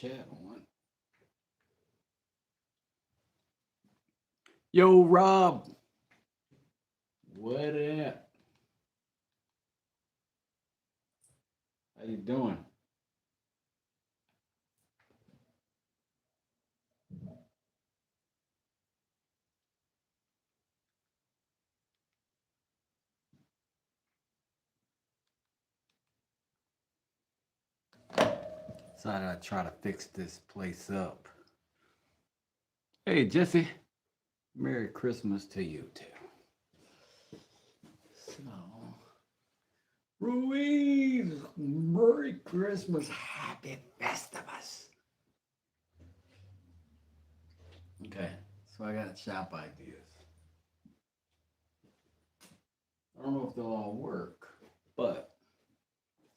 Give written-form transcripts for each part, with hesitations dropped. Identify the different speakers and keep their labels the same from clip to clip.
Speaker 1: chat on. Yo, Rob, what up? How you doing? Decided I'd try to fix this place up. Hey, Jesse, Merry Christmas to you too. So, Ruiz, Merry Christmas, Happy Festivus. Okay, so I got shop ideas. I don't know if they'll all work, but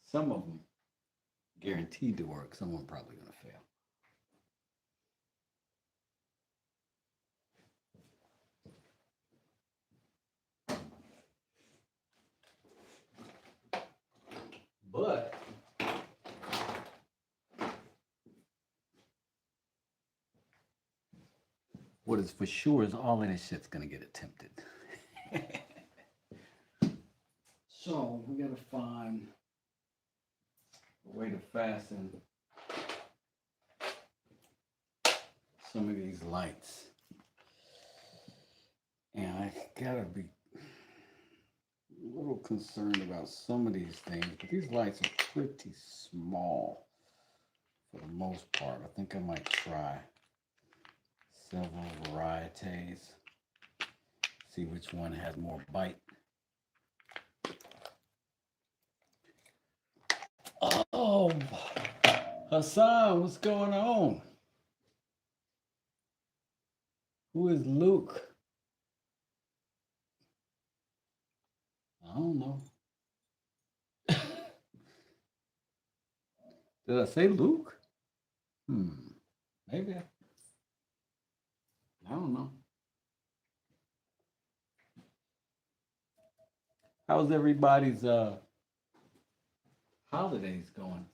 Speaker 1: some of them guaranteed to work. Some of them probably going to fail. But what is for sure is all of this shit's going to get attempted. So we got to find a way to fasten some of these lights. And I gotta be a little concerned about some of these things, but these lights are pretty small for the most part. I think I might try several varieties, see which one has more bite. Oh, Hassan, what's going on? Who is Luke? I don't know. Did I say Luke? Maybe. I don't know. How's everybody's holidays going?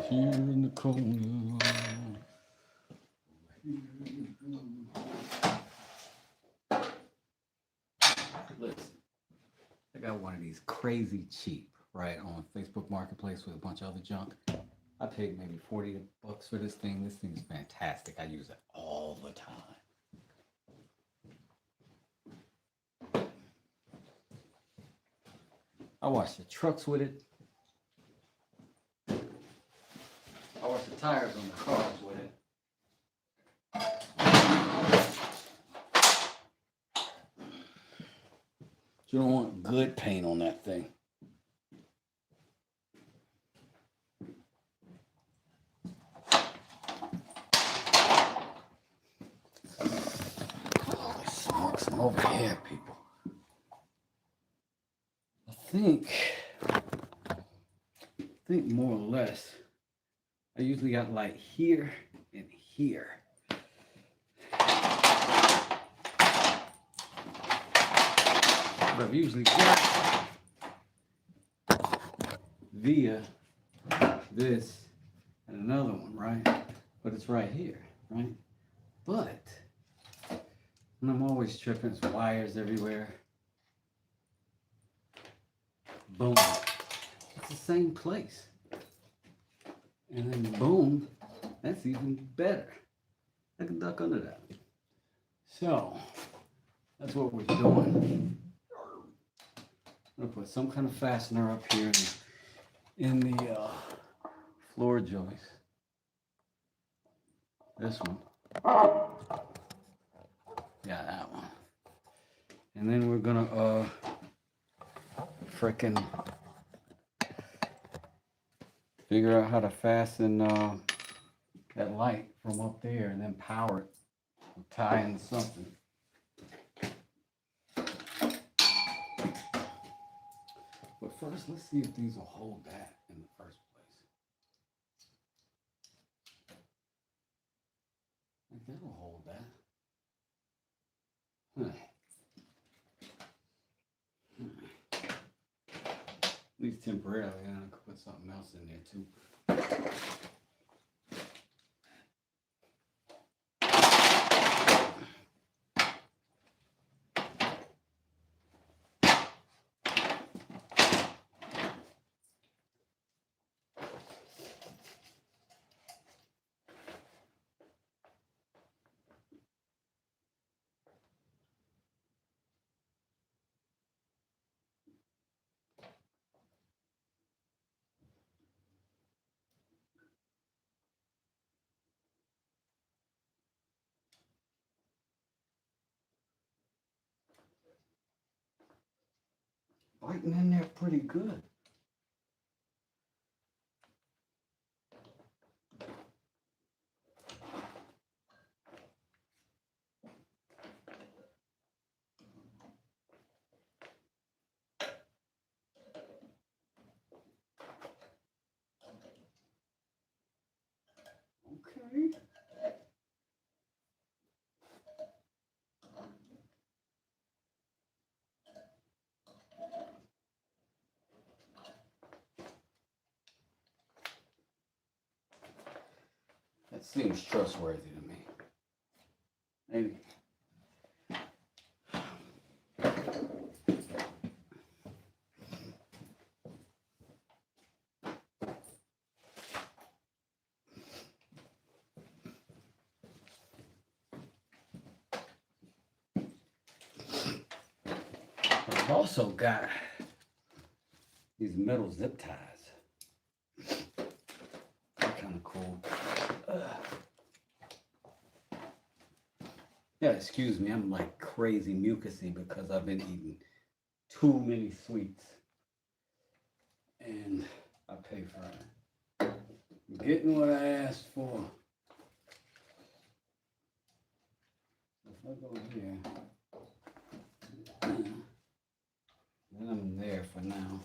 Speaker 1: Here in the corner. Listen, I got one of these crazy cheap, right, on Facebook Marketplace with a bunch of other junk. I paid maybe $40 for this thing. This thing's fantastic. I use it all the time. I wash the trucks with it. I wash the tires on the cars with it. You don't want good paint on that thing. Holy smokes, I'm over here, people. I think more or less, I usually got light here and here. But I've usually got via this and another one, right? But it's right here, right? But, and I'm always tripping, it's wires everywhere. Boom. It's the same place. And then boom, that's even better. I can duck under that. So, that's what we're doing. I'm gonna put some kind of fastener up here in the floor joist. This one. Yeah, that one. And then we're gonna frickin' figure out how to fasten that light from up there and then power it. We'll tie in something. But first, let's see if these will hold that in the first place. I think that'll hold that. Huh. least temporarily, and I could put something else in there too. Biting in there pretty good. Okay. That seems trustworthy to me. Maybe. I've also got these metal zip ties. They're kind of cool. Yeah, excuse me, I'm like crazy mucusy because I've been eating too many sweets. And I pay for it. I'm getting what I asked for. If I go here, then I'm there for now,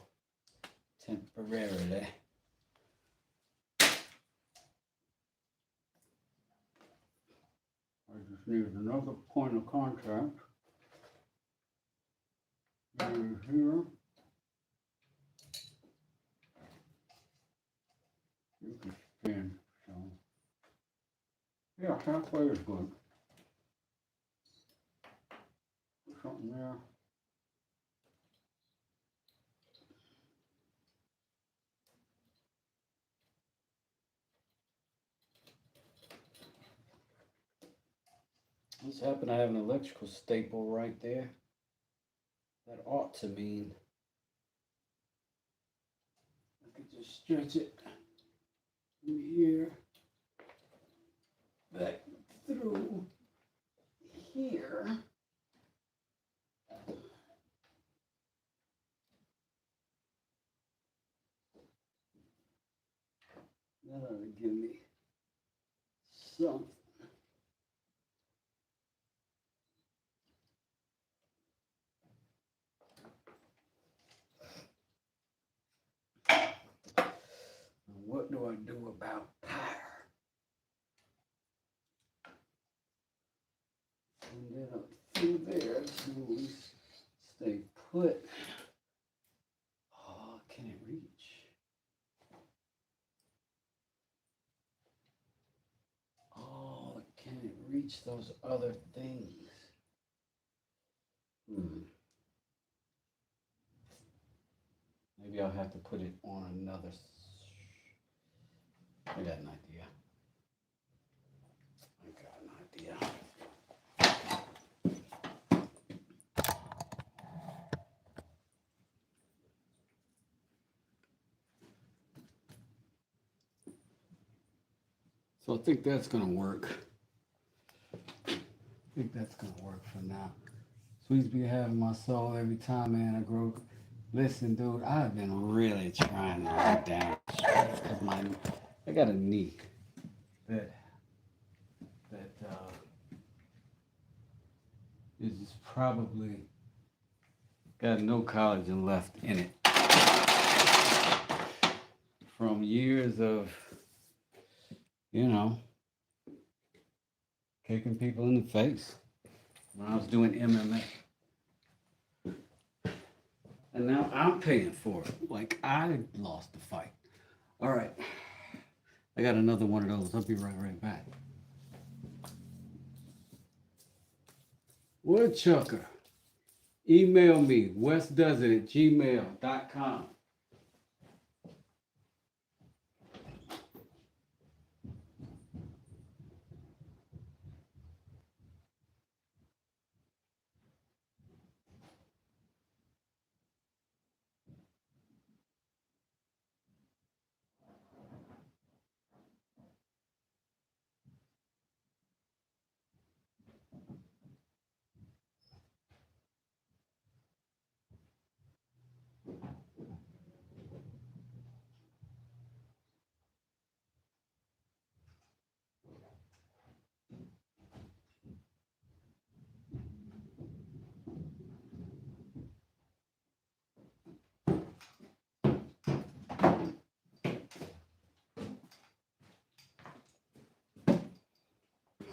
Speaker 1: temporarily. I just need another point of contact. Here. You can spin, so. Yeah, halfway is good. Something there. Just happen to have an electrical staple right there. That ought to mean I could just stretch it from here back through here. That ought to give me something. What do I do about power? And then up through there to stay put. Oh, can it reach? Oh, can it reach those other things? Maybe I'll have to put it on another. I got an idea. So I think that's gonna work. I think that's gonna work for now. Sweets be having my soul every time, man. I grow. Listen, dude, I've been really trying to write down because I got a knee that is probably got no collagen left in it from years of, kicking people in the face when I was doing MMA. And now I'm paying for it. Like I lost the fight. All right. I got another one of those. I'll be right back. Woodchucker. Email me, westdesert@gmail.com.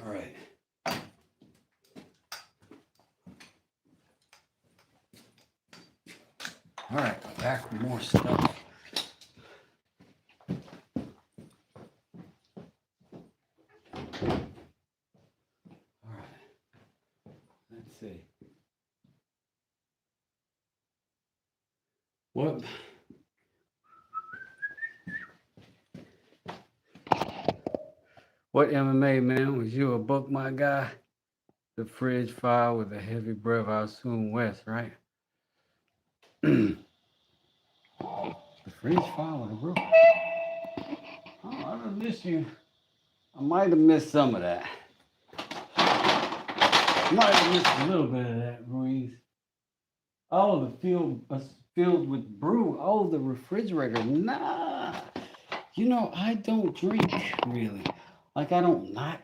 Speaker 1: All right. All right, back with more stuff. All right, let's see. What MMA, man? Was you a book, my guy? The fridge file with a heavy breath, I assume West, right? The fridge file with a breath. Oh, I done missed you. I might have missed some of that. Might have missed a little bit of that, Ruiz. Oh, the filled with brew. Oh, the refrigerator. Nah. You know, I don't drink really. Like I don't not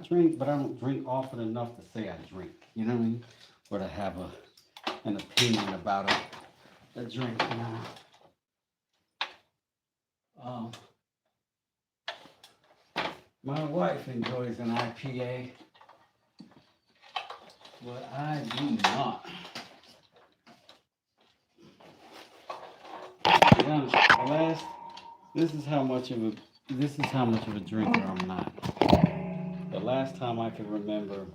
Speaker 1: drink, but I don't drink often enough to say I drink. You know what I mean? Or to have an opinion about a drink. Now, my wife enjoys an IPA, but I do not. This is how much of a drinker I'm not. The last time I can remember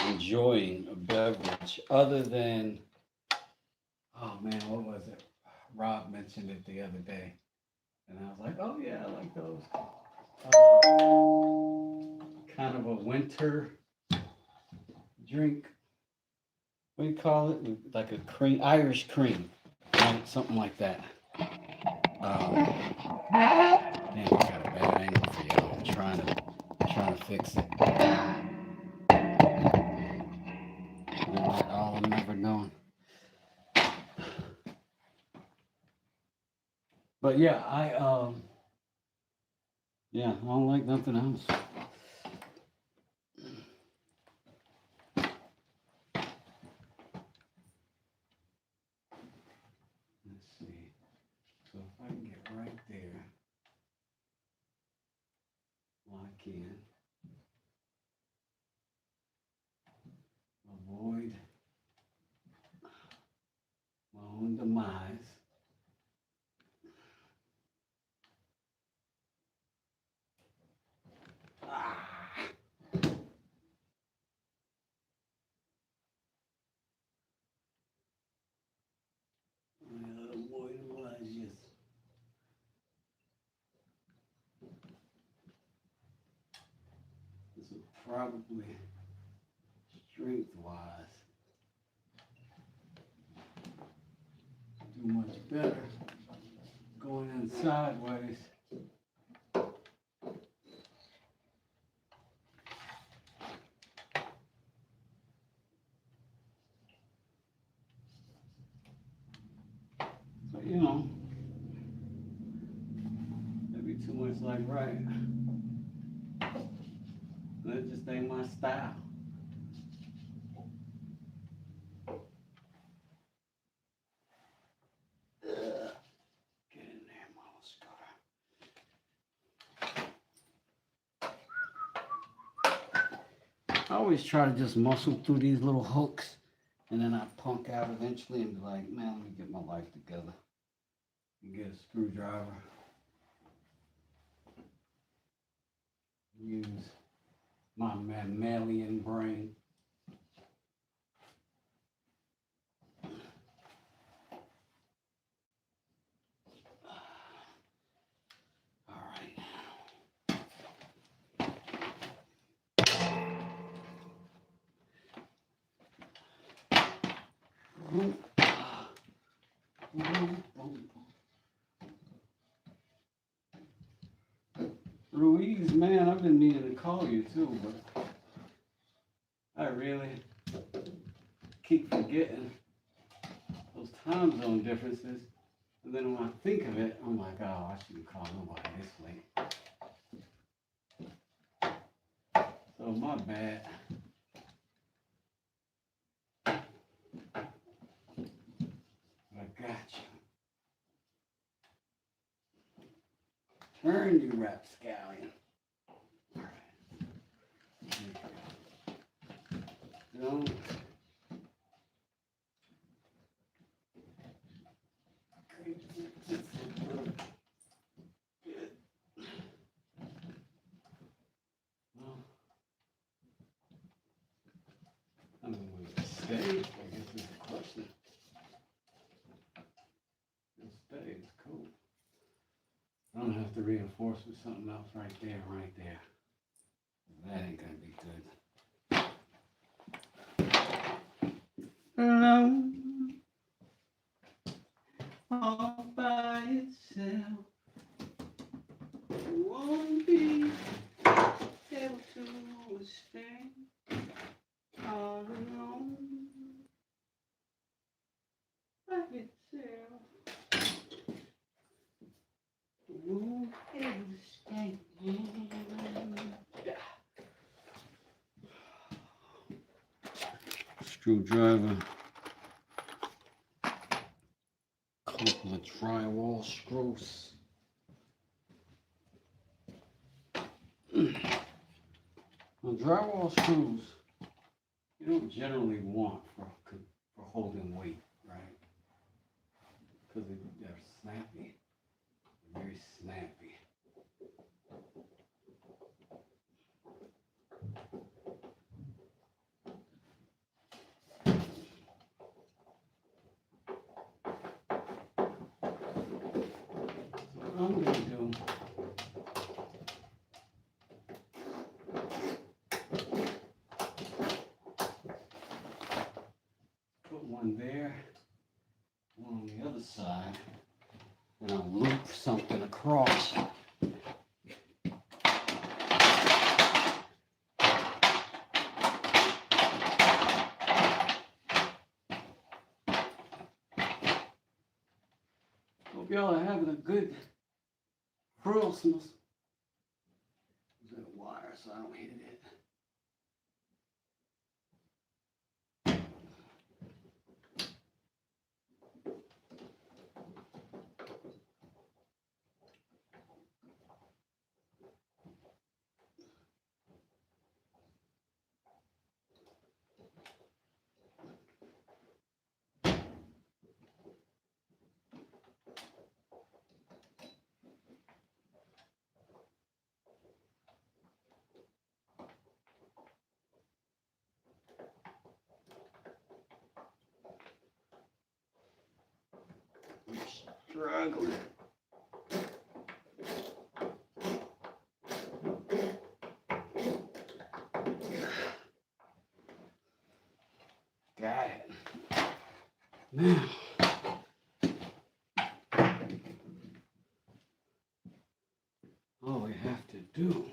Speaker 1: enjoying a beverage other than, oh man, what was it? Rob mentioned it the other day, and I was like, oh yeah, I like those. Kind of a winter drink. What do you call it? Like a cream, Irish cream, right? Something like that. Damn, I got a bad angle for you. I'm trying to fix it. All I'm never knowing. But yeah, I don't like nothing else. Let's see. So if I can get right there, lock in, avoid my own demise. This will probably, strength-wise, do much better going in sideways. So, you know, maybe too much like right. That just ain't my style. Get in there, Mama Scar. I always try to just muscle through these little hooks And then I punk out eventually and be like, man, let me get my life together and get a screwdriver. Use my mammalian brain. All right. Ruiz, man, I've been meaning to call you too, but I really keep forgetting those time zone differences. And then when I think of it, I'm like, oh, I shouldn't call nobody this late. So my bad. I got you. Turn, you rapscallion. All right. Don't. Well, I mean, will it stay? I guess is the question. It'll stay. It's cool. I don't have to reinforce with something else right there, right there. That ain't gonna be good. Alone, all by itself, won't be able to stay all alone by itself. Won't be able to stay. Screwdriver, couple of drywall screws. Now, drywall screws you don't generally want for holding weight, right? Because they're snappy, very snappy. What I'm gonna do, put one there, one on the other side, and I'll loop something across. Hope y'all are having a good Christmas. Is that a wire so I don't hit it? I'm struggling. Got it. Now, all we have to do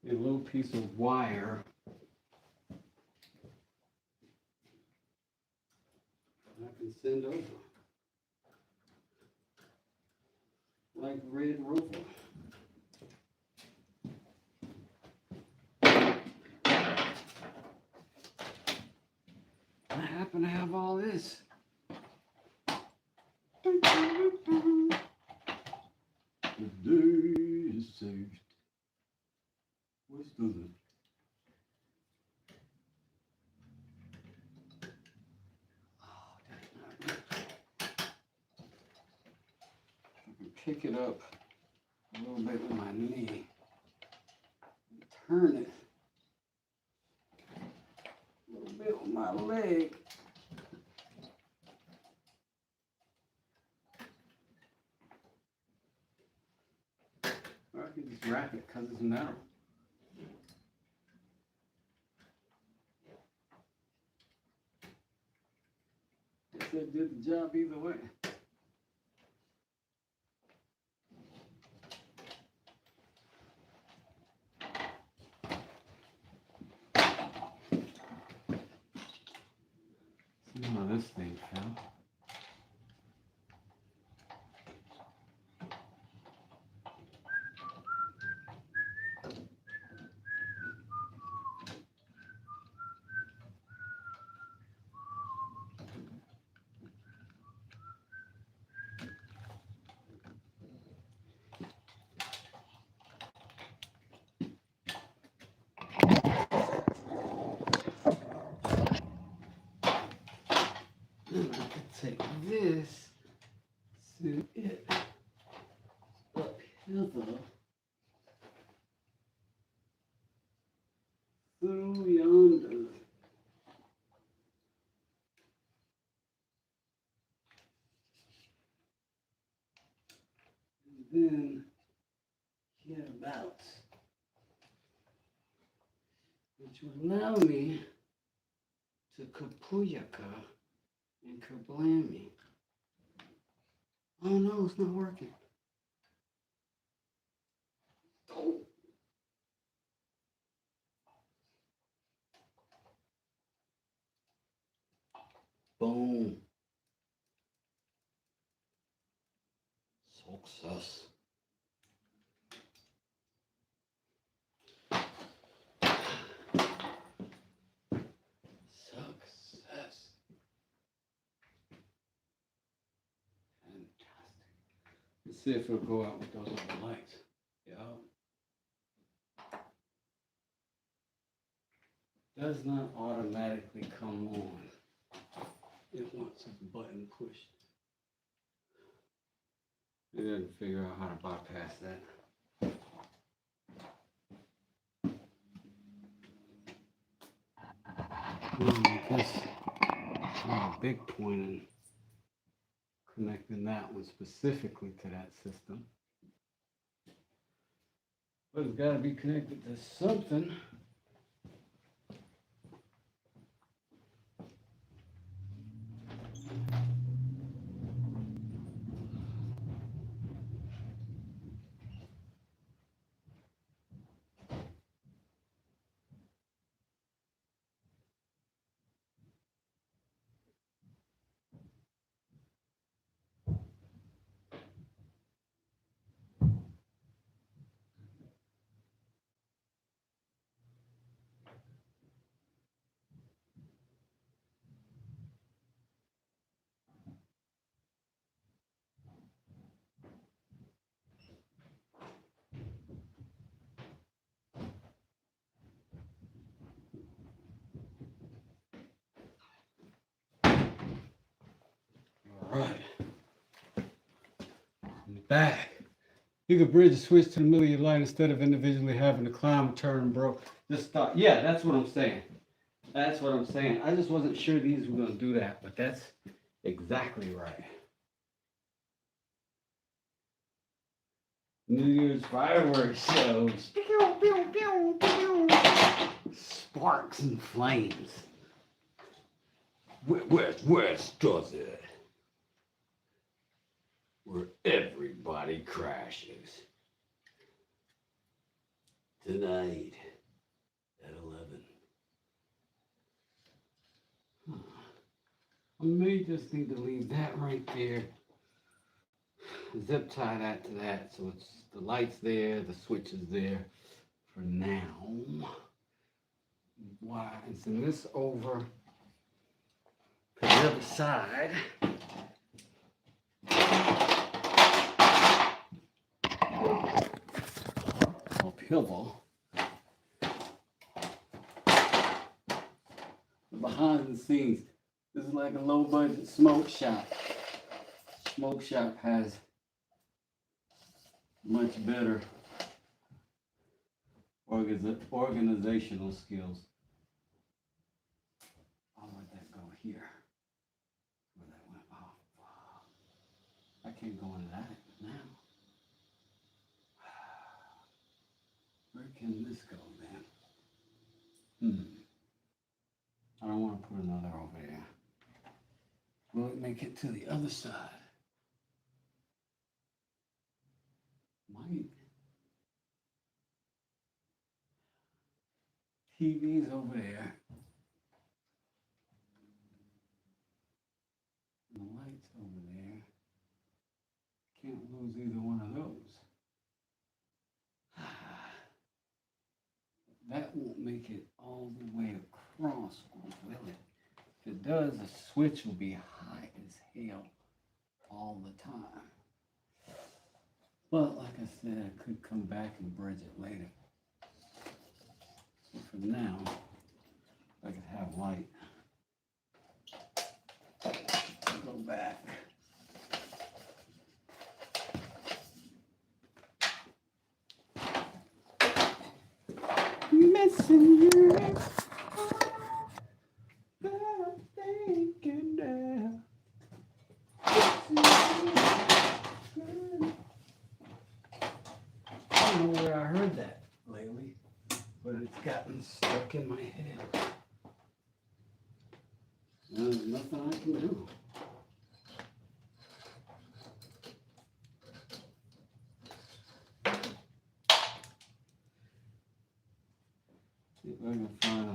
Speaker 1: is a little piece of wire. I can send over like Red Rover. I happen to have all this. The day is saved. What's doing? Oh, that's not good. I can pick it up a little bit with my knee and turn it a little bit with my leg. Or I can just wrap it because it's metal. Guess that did the job either way. See how this thing fell. Then I could take this, sit it up hither, through yonder. And then hereabouts, which would allow me to kapuyaka and kablammy. Oh no, it's not working. Oh. Boom. Success. Success. Fantastic. Let's see if it'll go out with those other lights. Yeah. Does not automatically come on. It wants a button pushed. Maybe I can figure out how to bypass that. I guess I have a big point in connecting that one specifically to that system. But it's got to be connected to something. All right. I'm back. You could bridge a switch to the middle of your light instead of individually having to climb, turn, bro. Just stop. Yeah, that's what I'm saying. That's what I'm saying. I just wasn't sure these were going to do that, but that's exactly right. New Year's fireworks shows. Sparks and flames. Where's does it? Where everybody crashes. Tonight at 11. I may just need to leave that right there. Zip tie that to that so it's the lights there, the switch is there for now. Why? And send this over to the other side. Chisel. Behind the scenes, this is like a low budget smoke shop. Smoke shop has much better organizational skills. I'll let that go here. Where that went? Oh, wow. I can't go into that now. Where can this go, man? I don't want to put another over there. Will it make it to the other side? Might. TV's over there. And the light's over there. Can't lose either one of those. That won't make it all the way across, will it? If it does, the switch will be high as hell all the time. But like I said, I could come back and bridge it later. So for now, I could have light. Go back. Messenger. I'm thinking now. I don't know where I heard that lately, but it's gotten stuck in my head. There's nothing I can do. See if I can find a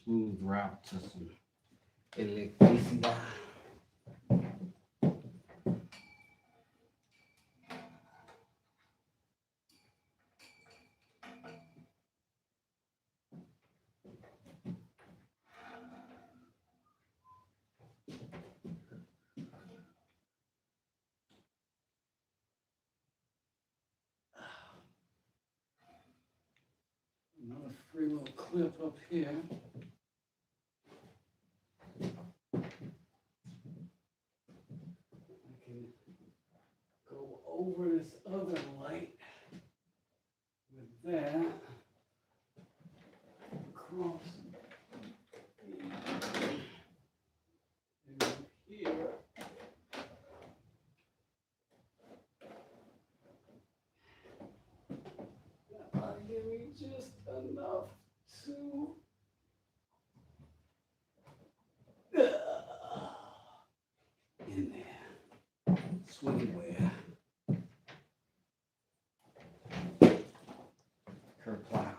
Speaker 1: smooth route to some electricity. Another free little clip up here. I can go over this other light with that across and here. That'll give me just enough to in there. Swingware. Kerplow.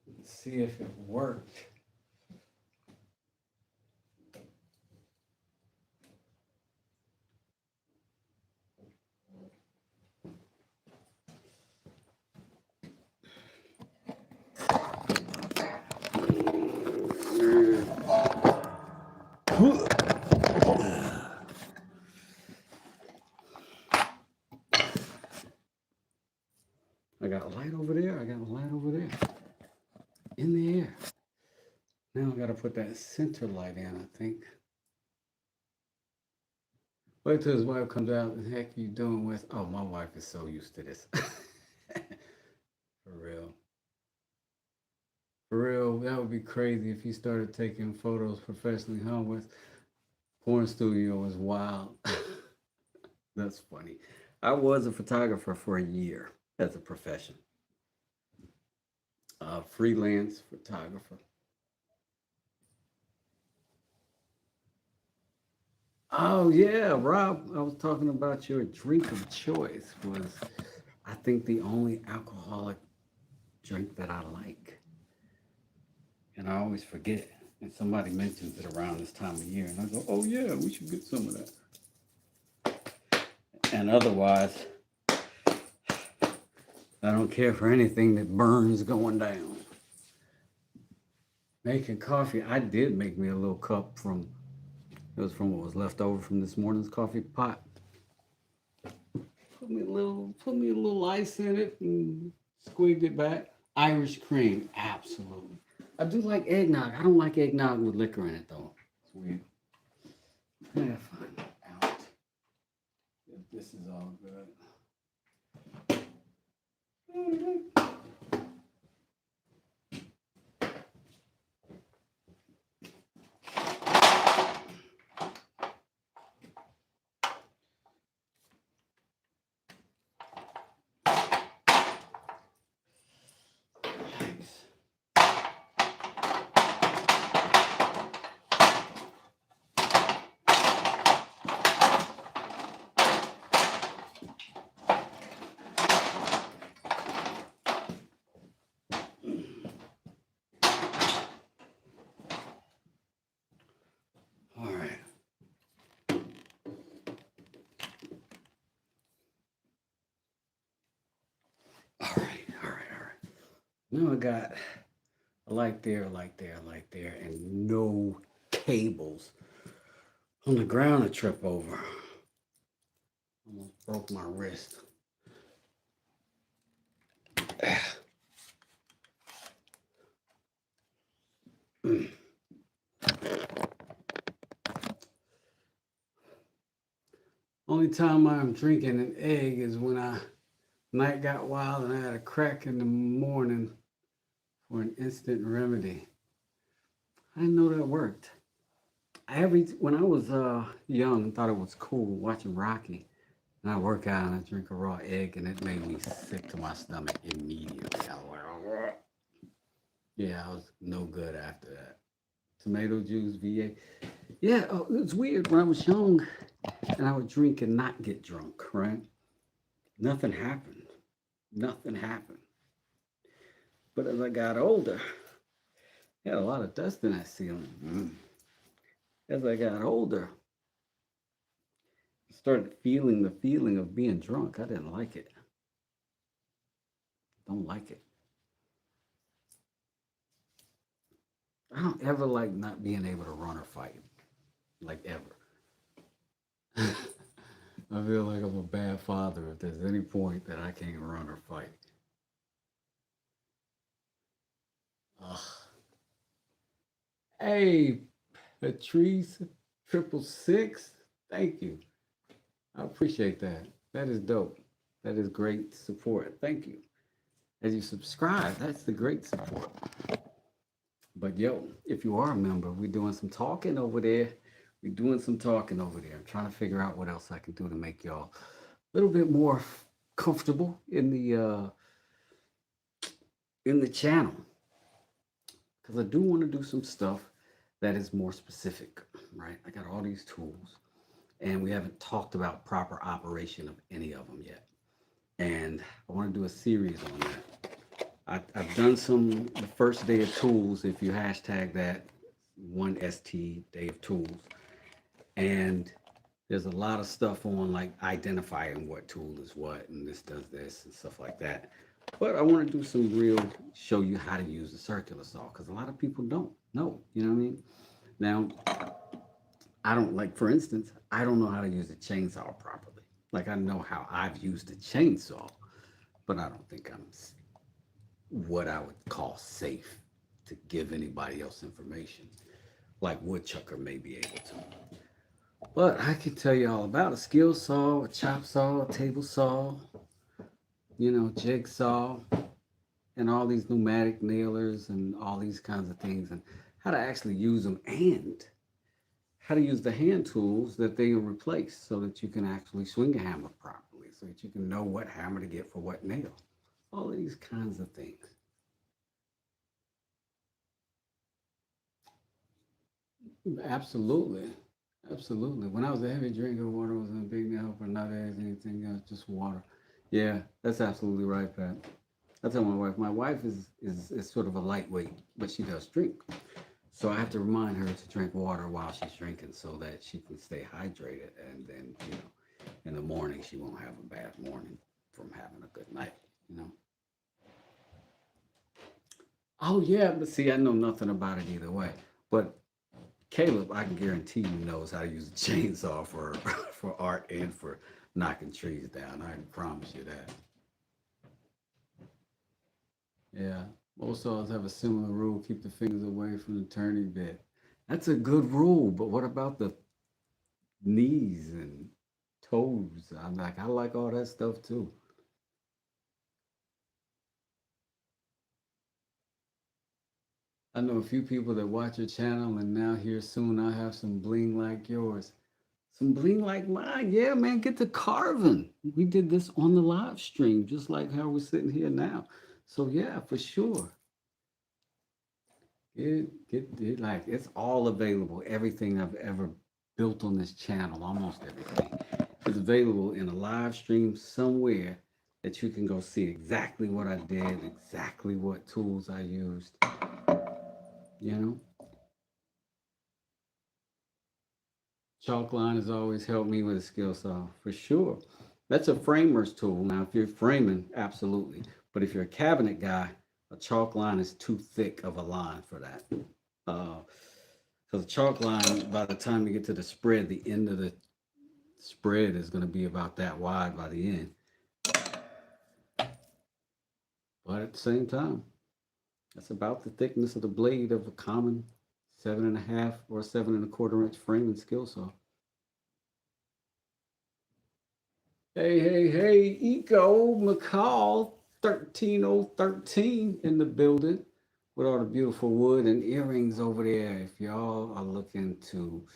Speaker 1: Let's see if it worked. I got a light over there. I got a light over there. In the air. Now I got to put that center light in, I think. Wait till his wife comes out. The heck you doing with? Oh, my wife is so used to this. For real. For real, that would be crazy if he started taking photos professionally, huh? With porn studio is wild. That's funny. I was a photographer for a year as a profession. Freelance photographer. Oh yeah, Rob, I was talking about your drink of choice was, I think, the only alcoholic drink that I like. And I always forget. And somebody mentions it around this time of year. And I go, oh yeah, we should get some of that. And otherwise, I don't care for anything that burns going down. making coffee. I did make me a little cup from, it was from what was left over from this morning's coffee pot. Put me a little ice in it and squeezed it back. Irish cream, absolutely. I do like eggnog. I don't like eggnog with liquor in it though. It's weird. I gotta find out if this is all good. Nice. All right. All right. All right. All right. Now I got a light there, a light there, a light there, and no cables on the ground to trip over. Almost broke my wrist. Only time I'm drinking an egg is when night got wild and I had a crack in the morning for an instant remedy. I didn't know that worked. When I was young, I thought it was cool watching Rocky, and I work out and I drink a raw egg, and it made me sick to my stomach immediately. I was like, yeah, I was no good after that. Tomato juice, VA. Yeah, it's weird. When I was young, and I would drink and not get drunk, right? Nothing happened. Nothing happened. But as I got older, I had a lot of dust in that ceiling. As I got older, I started feeling the feeling of being drunk. I didn't like it. Don't like it. I don't ever like not being able to run or fight. Like ever. I feel like I'm a bad father if there's any point that I can't run or fight. Ugh. Hey, Patrice 666, thank you. I appreciate that. That is dope. That is great support. Thank you. As you subscribe, that's the great support. But yo, if you are a member, we're doing some talking over there. We're doing some talking over there. I'm trying to figure out what else I can do to make y'all a little bit more comfortable in the channel. Because I do want to do some stuff that is more specific, right? I got all these tools, and we haven't talked about proper operation of any of them yet. And I want to do a series on that. I've done some the first day of tools, if you hashtag that 1ST day of tools. And there's a lot of stuff on like identifying what tool is what and this does this and stuff like that. But I want to do some real show you how to use the circular saw because a lot of people don't know. You know what I mean? Now, I don't like, for instance, I don't know how to use a chainsaw properly. Like I know how I've used a chainsaw, but I don't think I'm what I would call safe to give anybody else information, like woodchucker may be able to. But I can tell you all about a skill saw, a chop saw, a table saw, jigsaw, and all these pneumatic nailers and all these kinds of things, and how to actually use them and how to use the hand tools that they replace so that you can actually swing a hammer properly, so that you can know what hammer to get for what nail. All of these kinds of things. Absolutely. Absolutely. When I was a heavy drinker, water wasn't a big help or not as anything else, just water. Yeah, that's absolutely right, Pat. I tell my wife is sort of a lightweight, but she does drink. So I have to remind her to drink water while she's drinking so that she can stay hydrated. And then, in the morning, she won't have a bad morning from having a good night, you know? Oh yeah, but see, I know nothing about it either way. But Caleb, I can guarantee you knows how to use a chainsaw for for art and for knocking trees down. I can promise you that. Yeah, most saws have a similar rule: keep the fingers away from the turning bit. That's a good rule, but what about the knees and toes? I like all that stuff too. I know a few people that watch your channel, and now here soon I'll have some bling like yours. Some bling like mine. Yeah, man, get to carving. We did this on the live stream, just like how we're sitting here now. So yeah, for sure. Get like it's all available. Everything I've ever built on this channel, almost everything, is available in a live stream somewhere that you can go see exactly what I did, exactly what tools I used. You know, chalk line has always helped me with a skill saw for sure. That's a framer's tool. Now, if you're framing, absolutely. But if you're a cabinet guy, a chalk line is too thick of a line for that. Uh, because the chalk line, by the time you get to the spread, the end of the spread is going to be about that wide by the end. But at the same time, that's about the thickness of the blade of a common 7.5 or 7.25 inch framing skill saw. Hey, hey, hey, Eco McCall 13013 in the building with all the beautiful wood and earrings over there. If y'all are looking to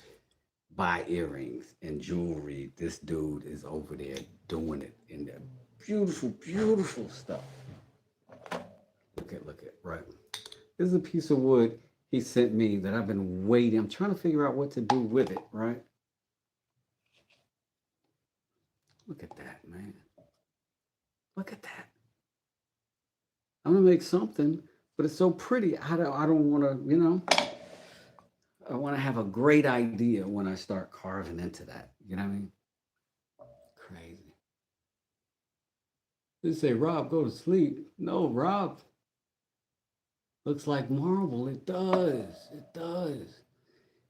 Speaker 1: buy earrings and jewelry, this dude is over there doing it in that beautiful, beautiful stuff. Look at, right. This is a piece of wood he sent me that I've been waiting. I'm trying to figure out what to do with it, right? Look at that, man. Look at that. I'm gonna make something, but it's so pretty. I don't want to, I want to have a great idea when I start carving into that. You know what I mean? Crazy. They say, Rob, go to sleep. No, Rob, looks like marble. It does. It does.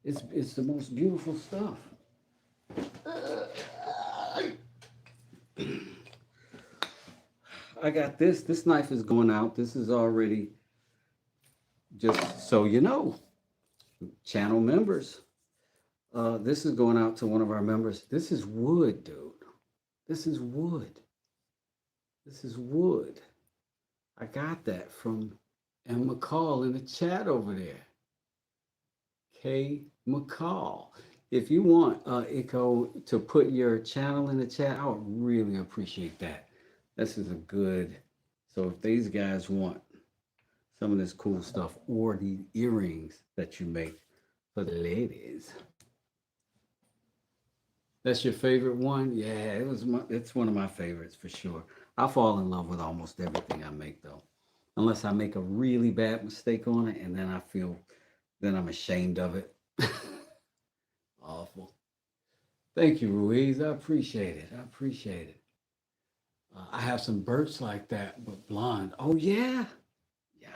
Speaker 1: It's the most beautiful stuff. I got this. This knife is going out. This is already just so you know, channel members. This is going out to one of our members. This is wood, dude. This is wood. This is wood. I got that from M. McCall in the chat over there. K. McCall. If you want Iko to put your channel in the chat, I would really appreciate that. This is a good. So if these guys want some of this cool stuff or the earrings that you make for the ladies, that's your favorite one? Yeah, it's one of my favorites for sure. I fall in love with almost everything I make though. Unless I make a really bad mistake on it and then I'm ashamed of it. Awful. Thank you, Ruiz. I appreciate it. I appreciate it. I have some birch like that, but blonde. Oh yeah. Yeah.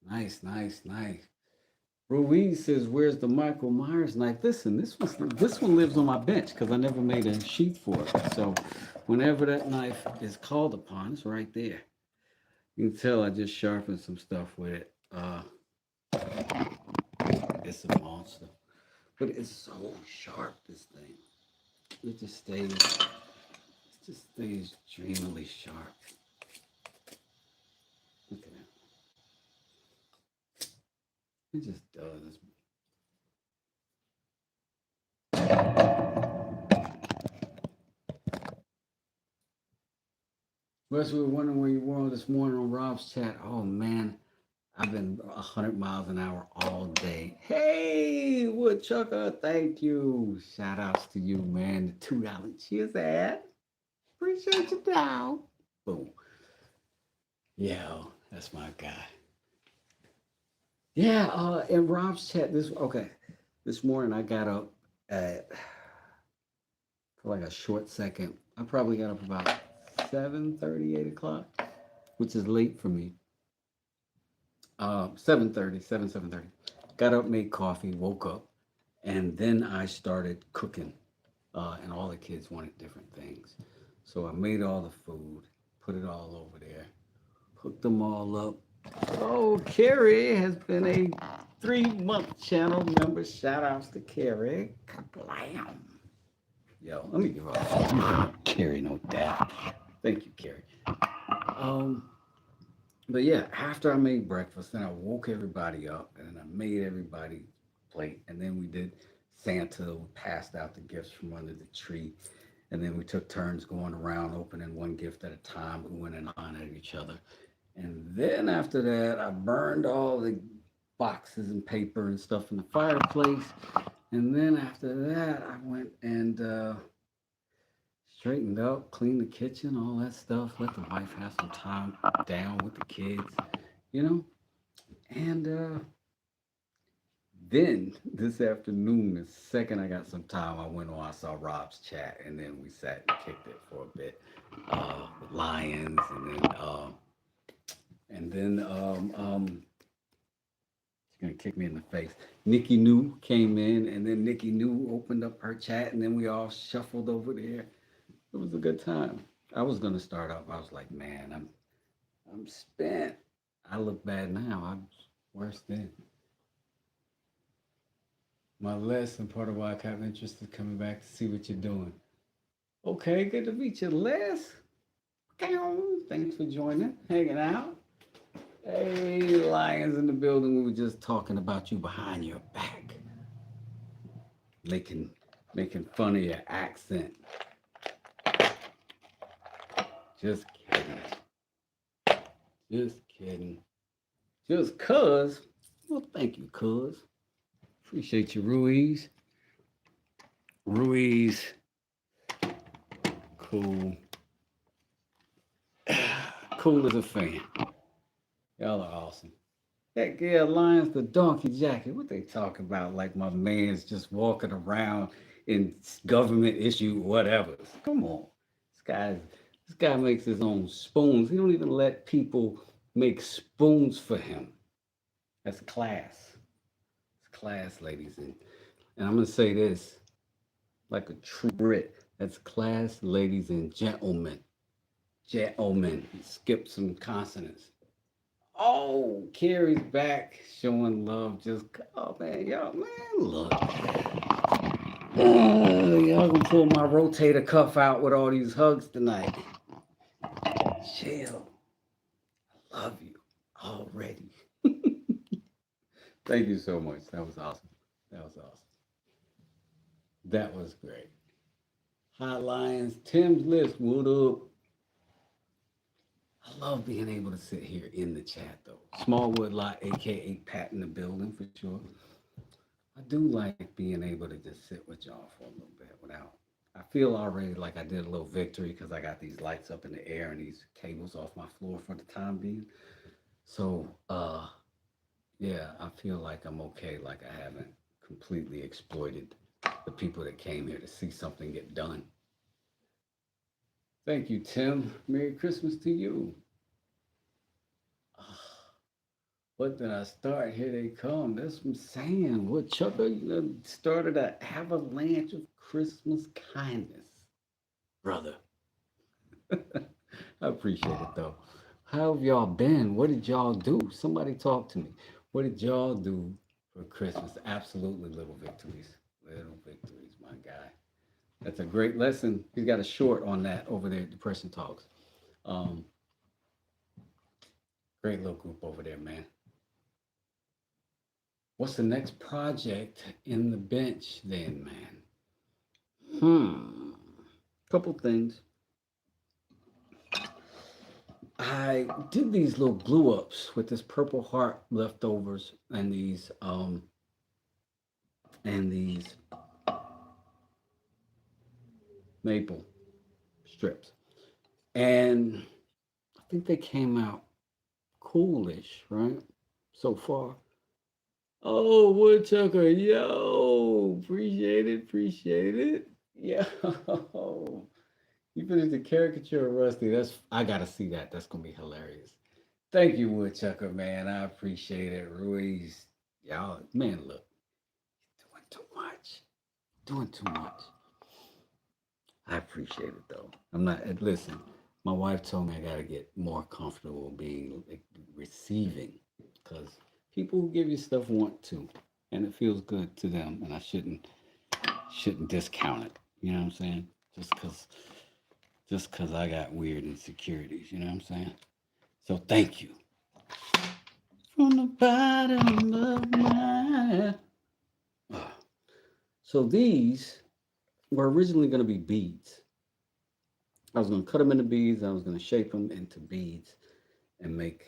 Speaker 1: Nice, nice, nice. Ruiz says, "Where's the Michael Myers knife?" Listen, this one lives on my bench because I never made a sheath for it. So, whenever that knife is called upon, it's right there. You can tell I just sharpened some stuff with it. It's a monster, but it's so sharp. This thing, it just stays dreamily sharp. Look at it. It just does. Wes, we were wondering where you were this morning on Rob's chat. Oh man, I've been 100 miles an hour all day. Hey, Woodchucker, thank you. Shout outs to you, man. The $2 cheers ad. Appreciate you, down. Boom. Yeah, that's my guy. Yeah, in Rob's chat, this morning I got up at for like a short second. I probably got up about 7:30, 8 o'clock, which is late for me. 7:30, 7:30. Got up, made coffee, woke up, and then I started cooking. And all the kids wanted different things. So I made all the food, put it all over there, hooked them all up. Oh, Carrie has been a 3 month channel member. Shout outs to Carrie. Kablam. Yo, let me give her Carrie no dap. Thank you, Carrie. Um, but yeah, after I made breakfast, then I woke everybody up and I made everybody plate. And then we did Santa. We passed out the gifts from under the tree. And then we took turns going around opening one gift at a time. We went in line at each other. And then after that, I burned all the boxes and paper and stuff in the fireplace. And then after that, I went and straightened up, cleaned the kitchen, all that stuff. Let the wife have some time down with the kids, you know. And then this afternoon, the second I got some time, I went on. I saw Rob's chat, and then we sat and kicked it for a bit with Lions, she's gonna kick me in the face. Nikki New came in, and then Nikki New opened up her chat, and then we all shuffled over there. It was a good time. I was gonna start off. I was like, man, I'm spent. I look bad now. I'm worse then. My Les, and part of why I got interested coming back to see what you're doing. Okay, good to meet you, Les. Thanks for joining, hanging out. Hey, Lions in the building. We were just talking about you behind your back, making making fun of your accent. Just kidding. Just kidding. Just cuz. Well, thank you, cuz. Appreciate you, Ruiz. Ruiz, cool. Cool as a fan. Y'all are awesome. Heck yeah, Lions the donkey jacket. What they talking about? Like my man's just walking around in government issue whatever. Come on. This guy this guy makes his own spoons. He don't even let people make spoons for him. That's class. It's class, ladies. And I'm gonna say this like a true Brit. That's class, ladies and gentlemen. Gentlemen. Skip some consonants. Oh, Carrie's back showing love. Just, oh man, y'all, man, look. Y'all gonna pull my rotator cuff out with all these hugs tonight. Chill. I love you already. Thank you so much. That was awesome. That was awesome. That was great. Hot Lions, Tim's List, what up? I love being able to sit here in the chat though. Smallwood Lot, aka Pat in the building for sure. I do like being able to just sit with y'all for a little bit without. I feel already like I did a little victory because I got these lights up in the air and these cables off my floor for the time being. So, yeah, I feel like I'm okay. Like I haven't completely exploited the people that came here to see something get done. Thank you, Tim. Merry Christmas to you. What did I start? Here they come. That's what I'm saying. What Chucker started an avalanche of Christmas kindness, brother. I appreciate it though. How have y'all been? What did y'all do? Somebody talk to me. What did y'all do for Christmas? Absolutely little victories. Little victories, my guy. That's a great lesson. He's got a short on that over there at Depression Talks. Um, Great little group over there, man. What's the next project in the bench then, man? Couple things. I did these little glue ups with this Purple Heart leftovers and these maple strips. And I think they came out coolish, right? So far. Oh, Woodchucker, yo, appreciate it, appreciate it. Yo, you finished the caricature of Rusty. I gotta see that. That's gonna be hilarious. Thank you, Woodchucker, man. I appreciate it. Ruiz, y'all, man, look, doing too much. Doing too much. I appreciate it though. I'm not. Listen, my wife told me I gotta get more comfortable being like, receiving, because people who give you stuff want to, and it feels good to them, and I shouldn't discount it. You know what I'm saying? Just because I got weird insecurities. You know what I'm saying? So thank you from the bottom of my. So these were originally going to be beads. I was going to cut them into beads. I was going to shape them into beads and make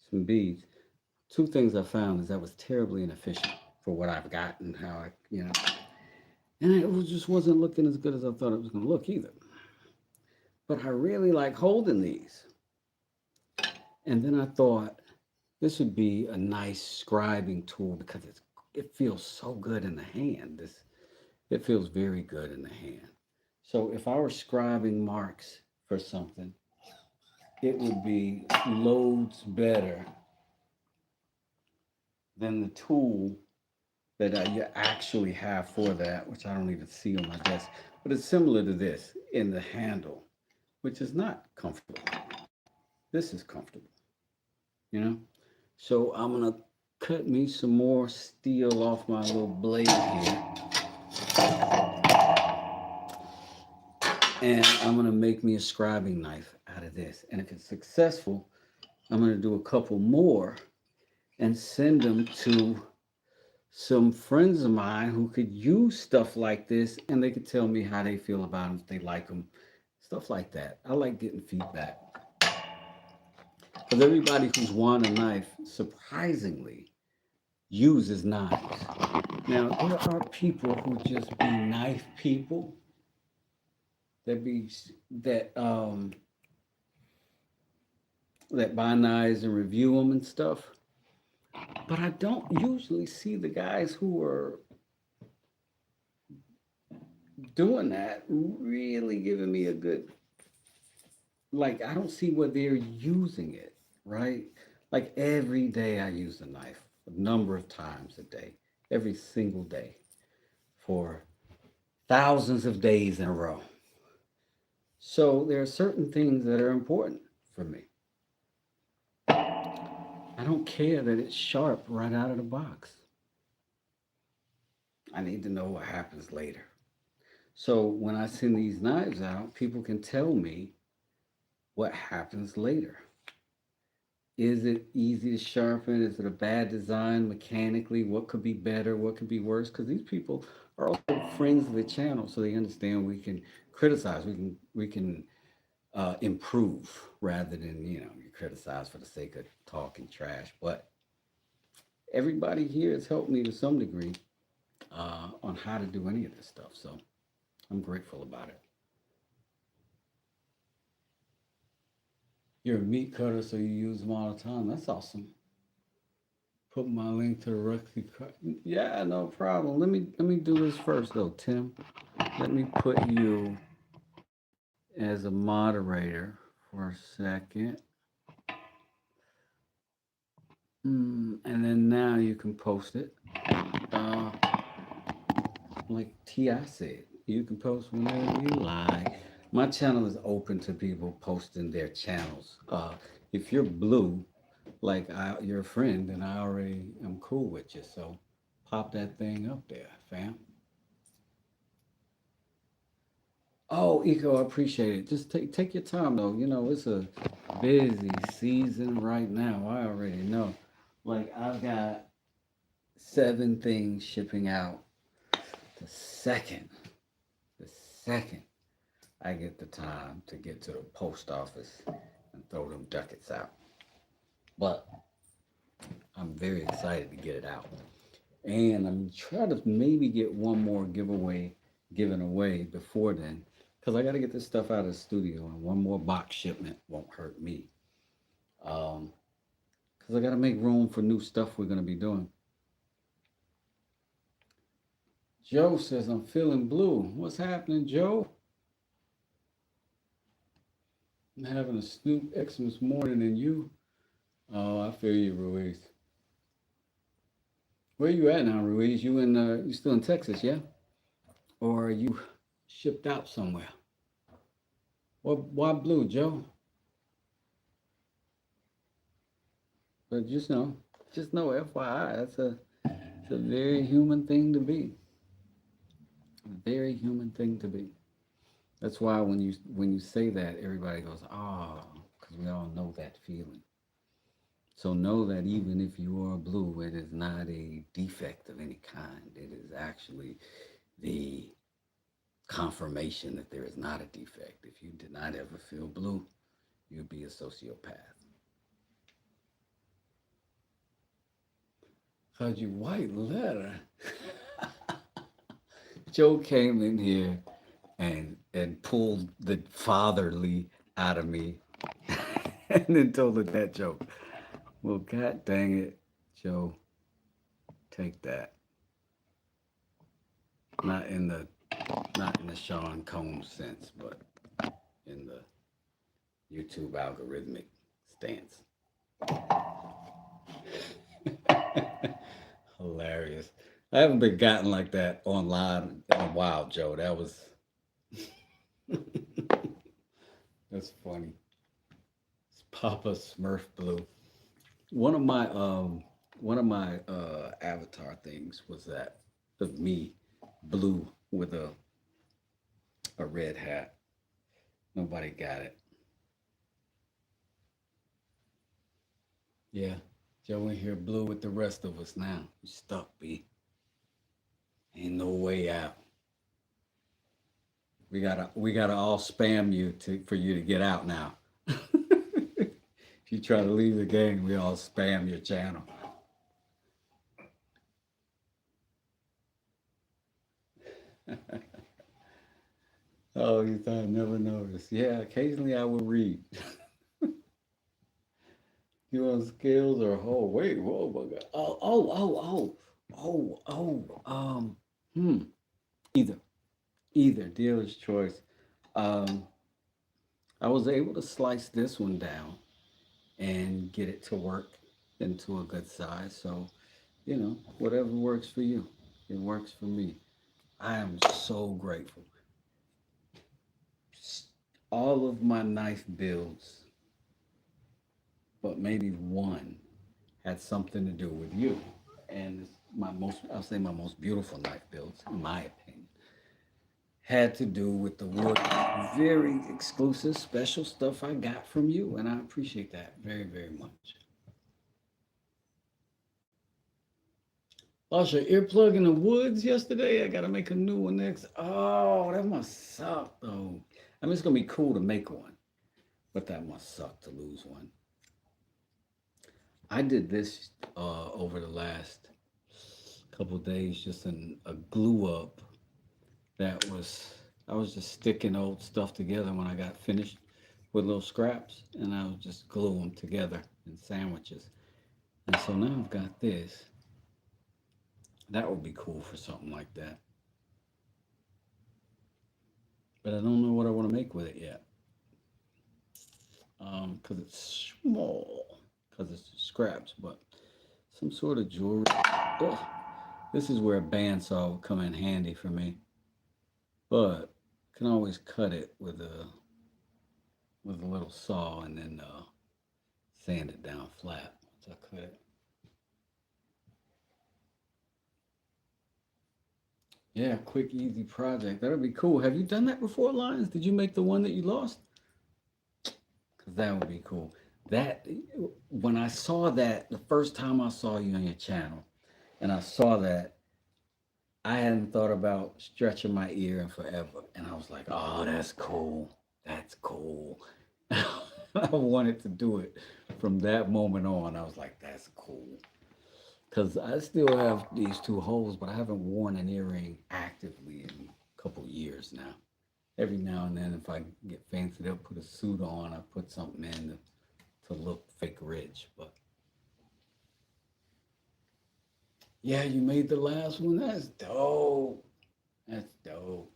Speaker 1: some beads. Two things I found is that was terribly inefficient for what I've got and how and it just wasn't looking as good as I thought it was going to look either. But I really like holding these. And then I thought this would be a nice scribing tool because it feels so good in the hand. It feels very good in the hand. So if I were scribing marks for something, it would be loads better than the tool that you actually have for that, which I don't even see on my desk. But it's similar to this in the handle, which is not comfortable. This is comfortable, you know? So I'm gonna cut me some more steel off my little blade here. And I'm gonna make me a scribing knife out of this. And if it's successful, I'm gonna do a couple more and send them to some friends of mine who could use stuff like this, and they could tell me how they feel about them, if they like them, stuff like that. I like getting feedback. Because everybody who's won a knife, surprisingly, uses knives. Now, there are people who just be knife people that be that buy knives and review them and stuff. But I don't usually see the guys who are doing that really giving me a good, like, I don't see where they're using it, right? Like every day I use the knife a number of times a day, every single day for thousands of days in a row. So there are certain things that are important for me. I don't care that it's sharp right out of the box. I need to know what happens later. So when I send these knives out, people can tell me what happens later. Is it easy to sharpen? Is it a bad design mechanically? What could be better? What could be worse? Because these people are also friends of the channel, so they understand we can criticize, we can improve rather than you criticize for the sake of talking trash. But everybody here has helped me to some degree on how to do any of this stuff, so I'm grateful about it. You're a meat cutter, so you use them all the time. That's awesome. Put my link to the recipe. Yeah, no problem. Let me do this first though, Tim. Let me put you as a moderator for a second. And then now you can post it. Uh, like T.I. said, you can post whenever you like. My channel is open to people posting their channels. If you're blue, like you're a friend, then I already am cool with you. So pop that thing up there, fam. Oh, Eco, I appreciate it. Just take your time though. It's a busy season right now. I already know. Like I've got 7 things shipping out the second, the second I get the time to get to the post office and throw them ducats out. But I'm very excited to get it out. And I'm trying to maybe get one more giveaway given away before then. Because I got to get this stuff out of the studio, and one more box shipment won't hurt me. Because I got to make room for new stuff we're going to be doing. Joe says, I'm feeling blue. What's happening, Joe? I'm having a Snoop Xmas morning, and you Oh, I feel you, Ruiz. Where you at now, Ruiz? You still in Texas, yeah? Or are you shipped out somewhere? Why blue, Joe? But just know, FYI, it's a very human thing to be. A very human thing to be. That's why when you say that, everybody goes, oh, because we all know that feeling. So know that even if you are blue, it is not a defect of any kind. It is actually the confirmation that there is not a defect. If you did not ever feel blue, you'd be a sociopath. Cause you white letter. Joe came in here and pulled the fatherly out of me and then told her that joke. Well, god dang it, Joe, take that. Not in the not in the Sean Combs sense, but in the YouTube algorithmic stance. Hilarious. I haven't been gotten like that online in a while, Joe. That was that's funny. It's Papa Smurf Blue. One of my avatar things was that of me blue with a red hat. Nobody got it. Yeah. Joe in here blue with the rest of us now. You stuck, B. Ain't no way out. We gotta all spam you for you to get out now. If you try to leave the game, we all spam your channel. Oh, you thought I never noticed. Yeah, occasionally I will read. You on scales or oh wait, whoa my god. Hmm. Either. Either. Dealer's choice. Um I was able to slice this one down and get it to work into a good size. So, whatever works for you. It works for me. I am so grateful. All of my knife builds, but maybe one had something to do with you. And I'll say my most beautiful knife builds, in my opinion, had to do with the wood, very exclusive, special stuff I got from you. And I appreciate that very, very much. Lost your earplug in the woods yesterday. I gotta make a new one next. Oh, that must suck though. I mean, it's gonna be cool to make one, but that must suck to lose one. I did this over the last couple of days, just in a glue up that was. I was just sticking old stuff together when I got finished with little scraps, and I would just glue them together in sandwiches. And so now I've got this. That would be cool for something like that. But I don't know what I want to make with it yet. Because it's small, because it's scraps, but some sort of jewelry. Ugh. This is where a bandsaw would come in handy for me, but can always cut it with a little saw and then sand it down flat once I cut it. Yeah, quick, easy project. That'll be cool. Have you done that before, Lions? Did you make the one that you lost? Because that would be cool. That when I saw that the first time I saw you on your channel, and I saw that, I hadn't thought about stretching my ear in forever, and I was like, "Oh, that's cool. That's cool." I wanted to do it from that moment on. I was like, "That's cool," because I still have these two holes, but I haven't worn an earring actively in a couple years now. Every now and then, if I get fancy, they'll put a suit on. I put something in to look fake rich, but yeah, you made the last one. That's dope. That's dope.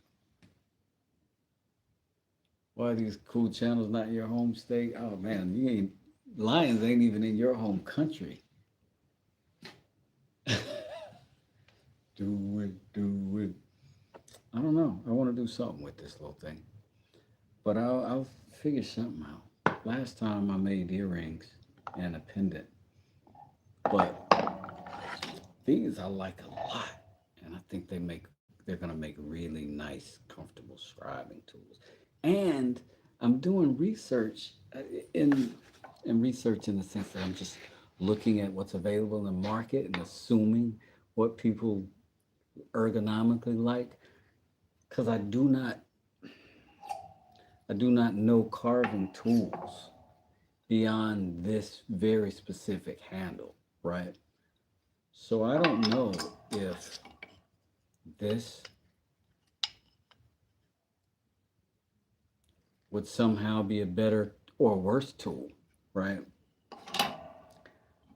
Speaker 1: Why are these cool channels not in your home state? Oh man, you ain't. Lions ain't even in your home country. Do it, do it. I don't know. I want to do something with this little thing, but I'll figure something out. Last time I made earrings and a pendant, but these I like a lot, and I think they're gonna make really nice, comfortable scribing tools. And I'm doing research in research in the sense that I'm just looking at what's available in the market and assuming what people ergonomically like, because I do not know carving tools beyond this very specific handle, right? So I don't know if this would somehow be a better or worse tool, right?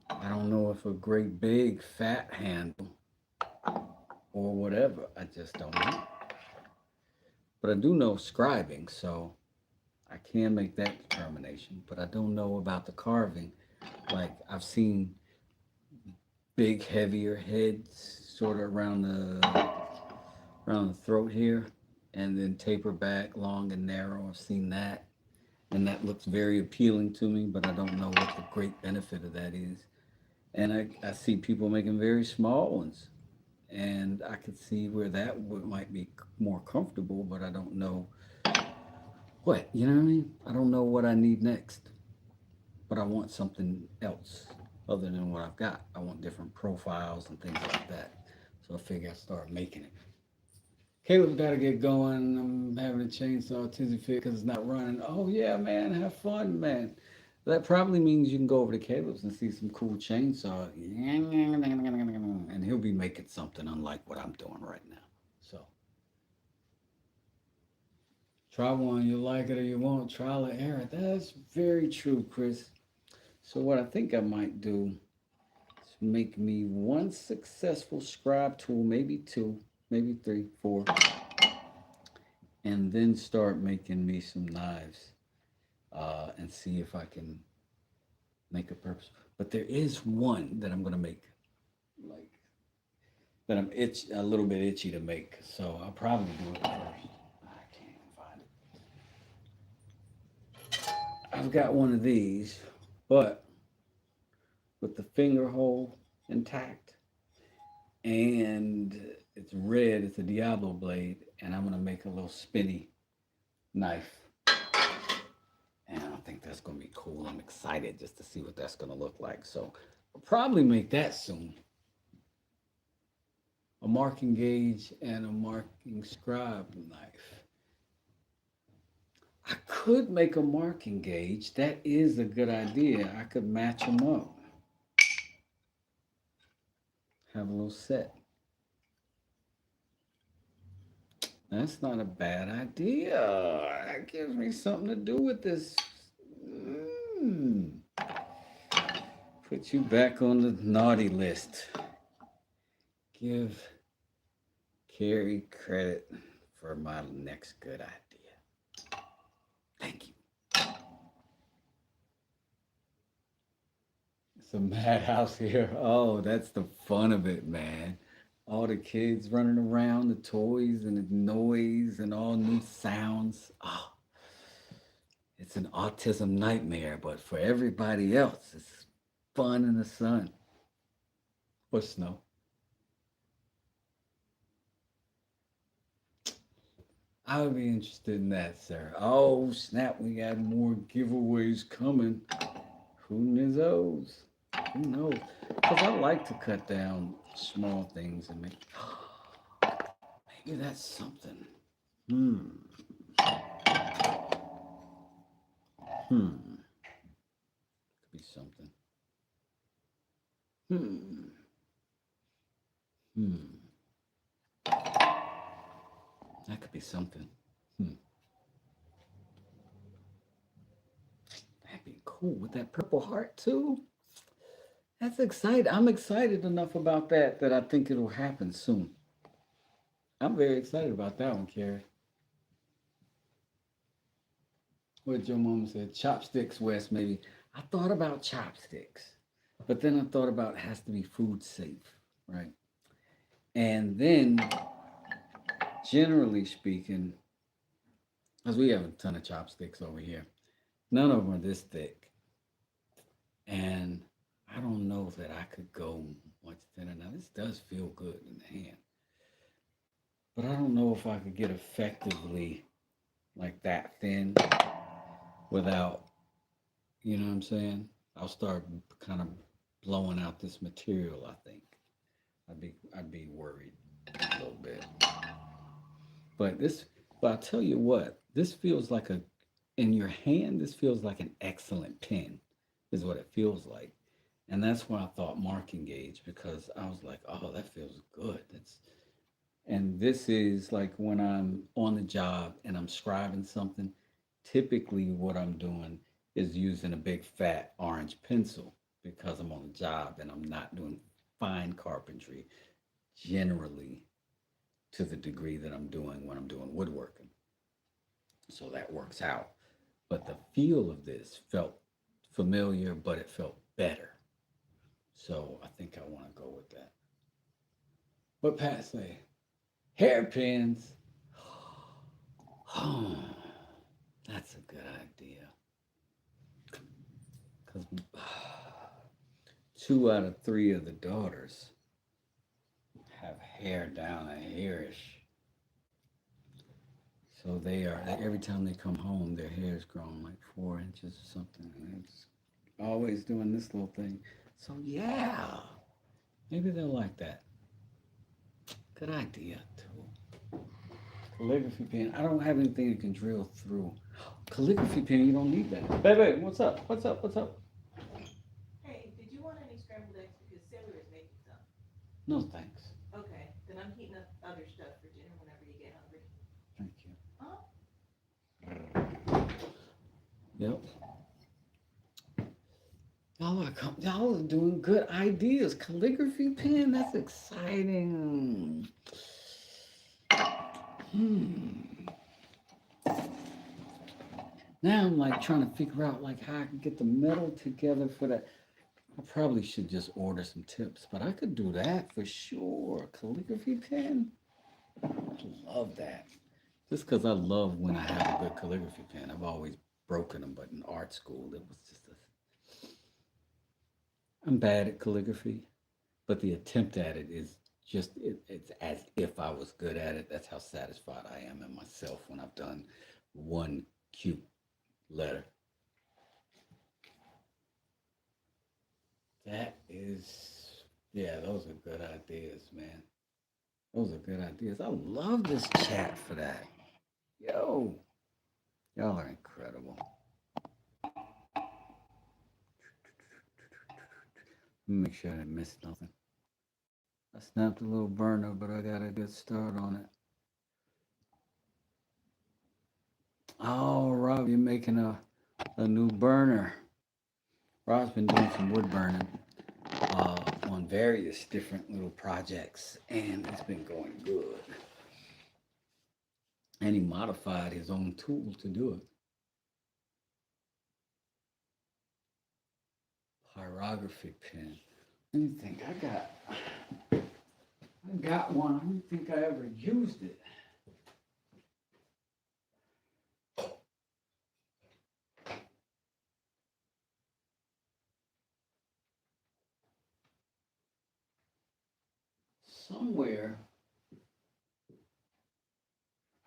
Speaker 1: I don't know if a great big fat handle or whatever. I just don't know. But I do know scribing, so I can make that determination. But I don't know about the carving. Like I've seen big, heavier heads sort of around the throat here, and then taper back long and narrow. I've seen that, and that looks very appealing to me. But I don't know what the great benefit of that is. And I see people making very small ones, and I could see where that might be more comfortable, but I don't know what, you know what I mean? I don't know what I need next, but I want something else other than what I've got. I want different profiles and things like that. So I figure I start making it. Caleb got to get going. I'm having a chainsaw tizzy fit because it's not running. Oh yeah, man, have fun, man. That probably means you can go over to Caleb's and see some cool chainsaw, and he'll be making something unlike what I'm doing right now. So try one, you like it or you won't. Trial and error. That's very true, Chris. So what I think I might do is make me one successful scribe tool, maybe two, maybe three, four, and then start making me some knives and see if I can make a purpose. But there is one that I'm gonna make, like that a little bit itchy to make. So I'll probably do it first. I can't even find it. I've got one of these, but with the finger hole intact, and it's red. It's a Diablo blade, and I'm gonna make a little spinny knife. And I think that's gonna be cool. I'm excited just to see what that's gonna look like. So I'll probably make that soon. A marking gauge and a marking scribe knife. I could make a marking gauge. That is a good idea. I could match them up. Have a little set. That's not a bad idea. That gives me something to do with this. Mm. Put you back on the naughty list. Give Carrie credit for my next good idea. Thank you. It's a madhouse here. Oh, that's the fun of it, man. All the kids running around, the toys and the noise and all new sounds. Oh, it's an autism nightmare, but for everybody else, it's fun in the sun or snow. I would be interested in that, sir. Oh, snap, we got more giveaways coming. Who knows? Who knows? Because I like to cut down small things and make. Maybe that's something. Hmm. Hmm. Could be something. Hmm. Hmm. That could be something. Hmm. That'd be cool with that purple heart too. That's exciting. I'm excited enough about that that I think it'll happen soon. I'm very excited about that one, Carrie. What your mom said, chopsticks, West, maybe. I thought about chopsticks, but then I thought about it has to be food safe, right? And then, generally speaking, because we have a ton of chopsticks over here, none of them are this thick. And I don't know that I could go much thinner. Now, this does feel good in the hand, but I don't know if I could get effectively like that thin without, you know what I'm saying? I'll start kind of blowing out this material, I think. I'd be worried a little bit. But this, but I'll tell you what, this feels like in your hand, this feels like an excellent pen, is what it feels like. And that's why I thought marking gauge, because I was like, oh, that feels good. And this is like when I'm on the job and I'm scribing something, typically what I'm doing is using a big fat orange pencil because I'm on the job and I'm not doing fine carpentry generally to the degree that I'm doing when I'm doing woodworking. So that works out. But the feel of this felt familiar, but it felt better. So I think I want to go with that. But Pat say, hairpins. Oh, that's a good idea. Because 2 out of 3 of the daughters have hair down a hairish. So they are, every time they come home, their hair is grown like 4 inches or something. And it's always doing this little thing. So yeah, maybe they'll like that. Good idea, too. Calligraphy pen. I don't have anything that can drill through. Calligraphy pen, you don't need that. Baby, what's up? What's up? What's up?
Speaker 2: Hey, did you want any scrambled eggs? Because Sailor is making some.
Speaker 1: No thanks.
Speaker 2: Okay, then I'm heating up other stuff for dinner whenever you get hungry.
Speaker 1: Thank you.
Speaker 2: Oh,
Speaker 1: Yep. Y'all are doing good ideas. Calligraphy pen, that's exciting. Hmm. Now I'm like trying to figure out like how I can get the metal together for that. I probably should just order some tips, but I could do that for sure. Calligraphy pen, I love that. Just because I love when I have a good calligraphy pen. I've always broken them, but in art school, it was just a. I'm bad at calligraphy, but the attempt at it is just, it's as if I was good at it. That's how satisfied I am in myself when I've done one cute letter. That is, yeah, those are good ideas, man. Those are good ideas. I love this chat for that. Yo, y'all are incredible. Let me make sure I didn't miss nothing. I snapped a little burner, but I got a good start on it. Oh, Rob, you're making a new burner. Rob's been doing some wood burning on various different little projects, and it's been going good. And he modified his own tool to do it. Pyrography pen. Let me think. I got one. I don't think I ever used it. Somewhere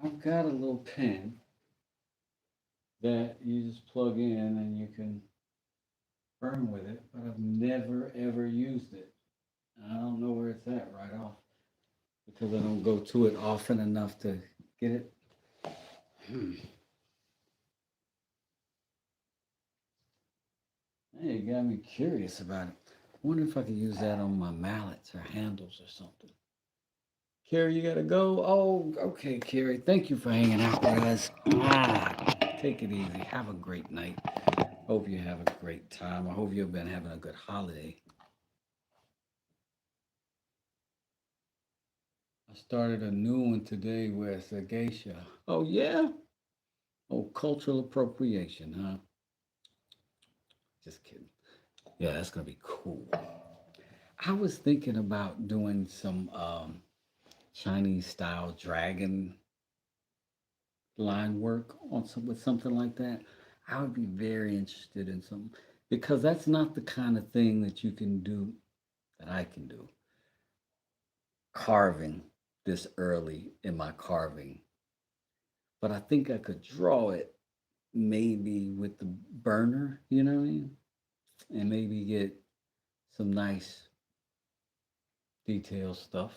Speaker 1: I've got a little pen that you just plug in and you can burn with it, but I've never ever used it. I don't know where it's at right off because I don't go to it often enough to get it. Hmm. Hey, you got me curious about it. I wonder if I could use that on my mallets or handles or something. Carrie, you gotta go. Oh, okay, Carrie. Thank you for hanging out with us. Take it easy. Have a great night. Hope you have a great time. I hope you've been having a good holiday. I started a new one today with a geisha. Oh, yeah? Oh, cultural appropriation, huh? Just kidding. Yeah, that's gonna be cool. I was thinking about doing some Chinese style dragon line work on some with something like that. I would be very interested in some because that's not the kind of thing that you can do that I can do. Carving this early in my carving, but I think I could draw it maybe with the burner, you know what I mean? And maybe get some nice detail stuff.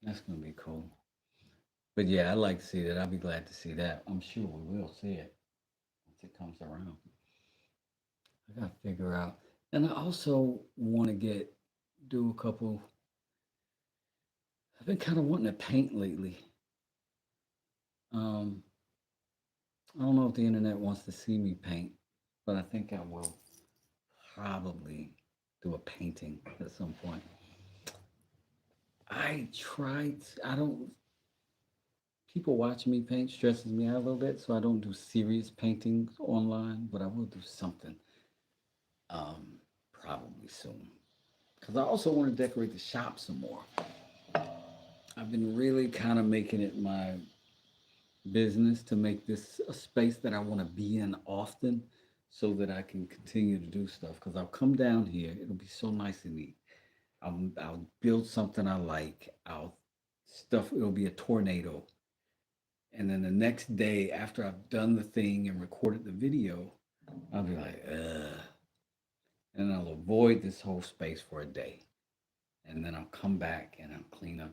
Speaker 1: That's gonna be cool. But yeah, I'd like to see that. I'll be glad to see that. I'm sure we will see it once it comes around. I gotta figure out. And I also want to do a couple. I've been kind of wanting to paint lately. Um, I don't know if the internet wants to see me paint, but I think I will probably do a painting at some point. I don't, people watching me paint stresses me out a little bit, so I don't do serious paintings online, but I will do something probably soon. Because I also want to decorate the shop some more. I've been really kind of making it my business to make this a space that I want to be in often so that I can continue to do stuff. Because I'll come down here, it'll be so nice and neat. I'll build something I like. It'll be a tornado. And then the next day, after I've done the thing and recorded the video, I'll be like, ugh. And I'll avoid this whole space for a day. And then I'll come back and I'll clean up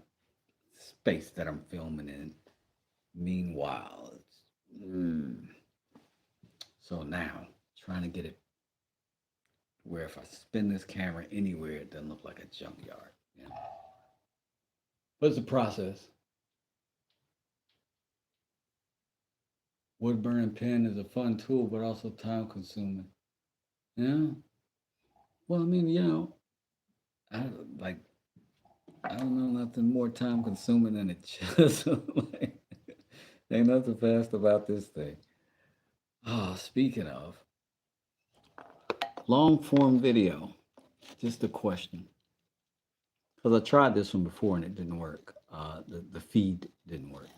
Speaker 1: the space that I'm filming in. Meanwhile, so now trying to get it where if I spin this camera anywhere, it doesn't look like a junkyard. You know? But it's a process. Wood burning pen is a fun tool, but also time consuming. Yeah. Well, I mean, I like I don't know nothing more time consuming than a chisel. Like, ain't nothing fast about this thing. Ah, speaking of long form video, just a question. Because I tried this one before and it didn't work. The feed didn't work.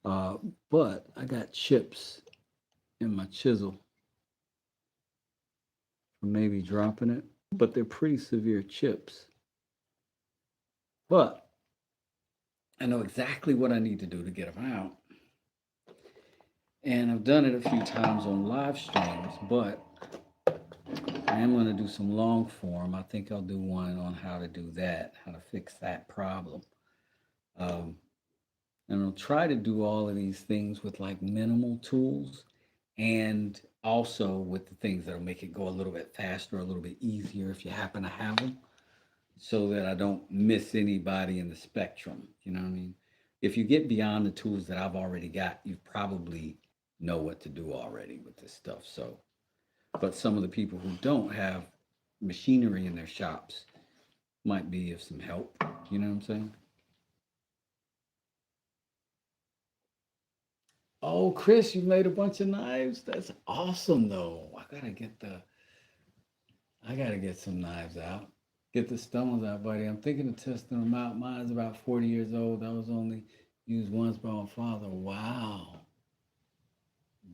Speaker 1: Uh, but I got chips in my chisel from maybe dropping it. But they're pretty severe chips. But I know exactly what I need to do to get them out. And I've done it a few times on live streams, but I am going to do some long form. I think I'll do one on how to do that, how to fix that problem. Um, and I'll try to do all of these things with like minimal tools and also with the things that'll make it go a little bit faster, a little bit easier if you happen to have them, so that I don't miss anybody in the spectrum. You know what I mean? If you get beyond the tools that I've already got, you probably know what to do already with this stuff. So, but some of the people who don't have machinery in their shops might be of some help. You know what I'm saying? Oh, Chris, you made a bunch of knives. That's awesome, though. I gotta get some knives out. Get the stones out, buddy. I'm thinking of testing them out. Mine's about 40 years old. I was only used once by my father. Wow.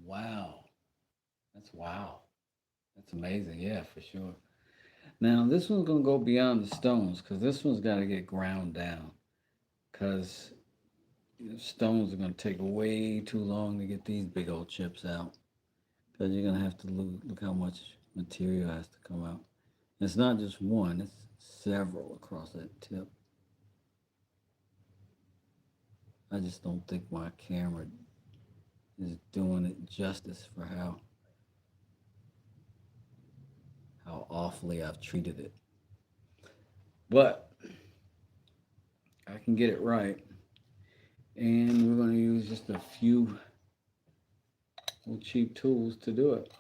Speaker 1: Wow. That's wow. That's amazing. Yeah, for sure. Now, this one's going to go beyond the stones because this one's got to get ground down because stones are going to take way too long to get these big old chips out because you're going to have to look how much material has to come out. And it's not just one, it's several across that tip. I just don't think my camera is doing it justice for how awfully I've treated it. But I can get it right. And we're going to use just a few cheap tools to do it.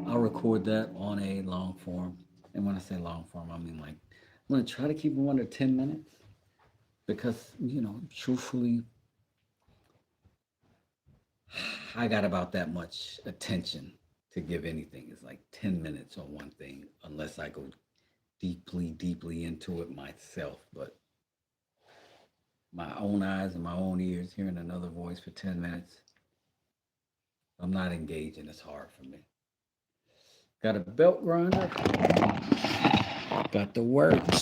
Speaker 1: I'll record that on a long form. And when I say long form, I mean like, I'm going to try to keep them under 10 minutes. because, truthfully, I got about that much attention to give anything. It's like 10 minutes on one thing, unless I go deeply, deeply into it myself. But my own eyes and my own ears, hearing another voice for 10 minutes, I'm not engaging. It's hard for me. Got a belt grinder, got the works.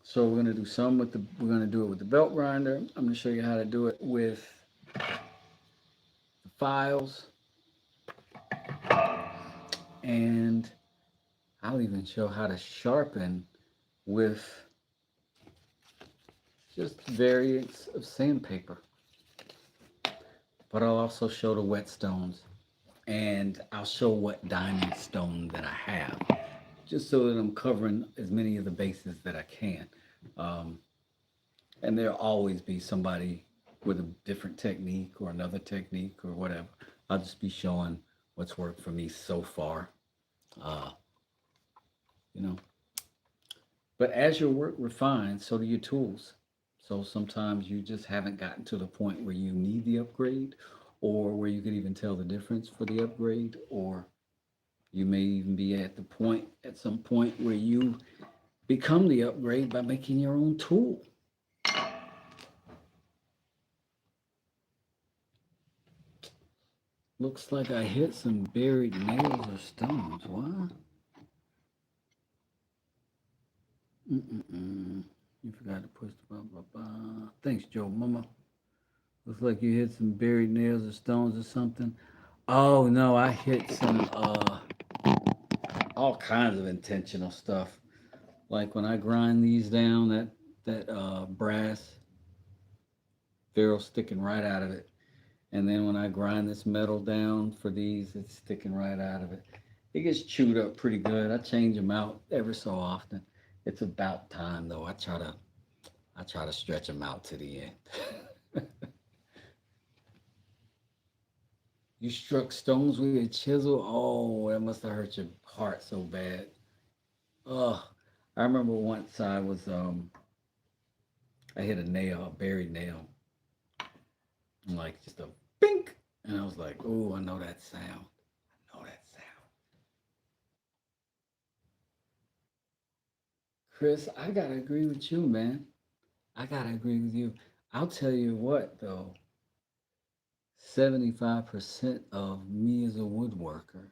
Speaker 1: So we're gonna do some with the, we're gonna do it with the belt grinder. I'm gonna show you how to do it with the files, and I'll even show how to sharpen with just variants of sandpaper. But I'll also show the whetstones, and I'll show what diamond stone that I have, just so that I'm covering as many of the bases that I can. Um, and there'll always be somebody with a different technique or another technique or whatever. I'll just be showing what's worked for me so far. Uh, you know, but as your work refines, so do your tools. So sometimes you just haven't gotten to the point where you need the upgrade, or where you can even tell the difference for the upgrade, or you may even be at the point, at some point, where you become the upgrade by making your own tool. Looks like I hit some buried nails or stones. What? Mm-mm-mm. You forgot to push the blah, blah, blah. Thanks, Joe Mama. Looks like you hit some buried nails or stones or something. Oh, no, I hit some, all kinds of intentional stuff. Like when I grind these down, that brass ferrule sticking right out of it. And then when I grind this metal down for these, it's sticking right out of it. It gets chewed up pretty good. I change them out every so often. It's about time though. I try to stretch them out to the end. You struck stones with a chisel. Oh, that must have hurt your heart so bad. Oh, I remember once I hit a nail, a buried nail, like just a bink, and I was like, oh, I know that sound. I know that sound. Chris, I gotta agree with you, man. I gotta agree with you. I'll tell you what, though, 75% of me as a woodworker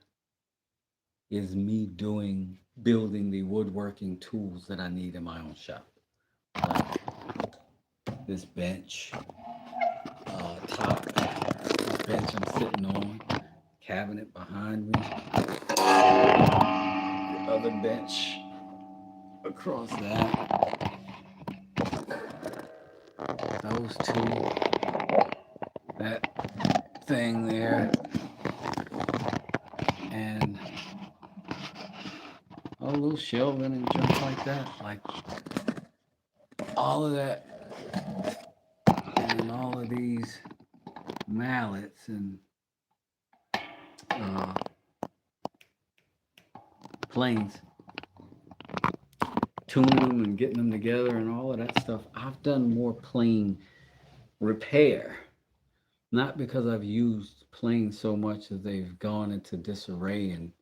Speaker 1: is me building the woodworking tools that I need in my own shop. Like this bench, top, this bench I'm sitting on, cabinet behind me, the other bench across that, those two, that thing there, and a little shelving and junk like that. Like all of that, and all of these mallets and uh, planes, tuning them and getting them together and all of that stuff. I've done more plane repair, not because I've used planes so much that they've gone into disarray and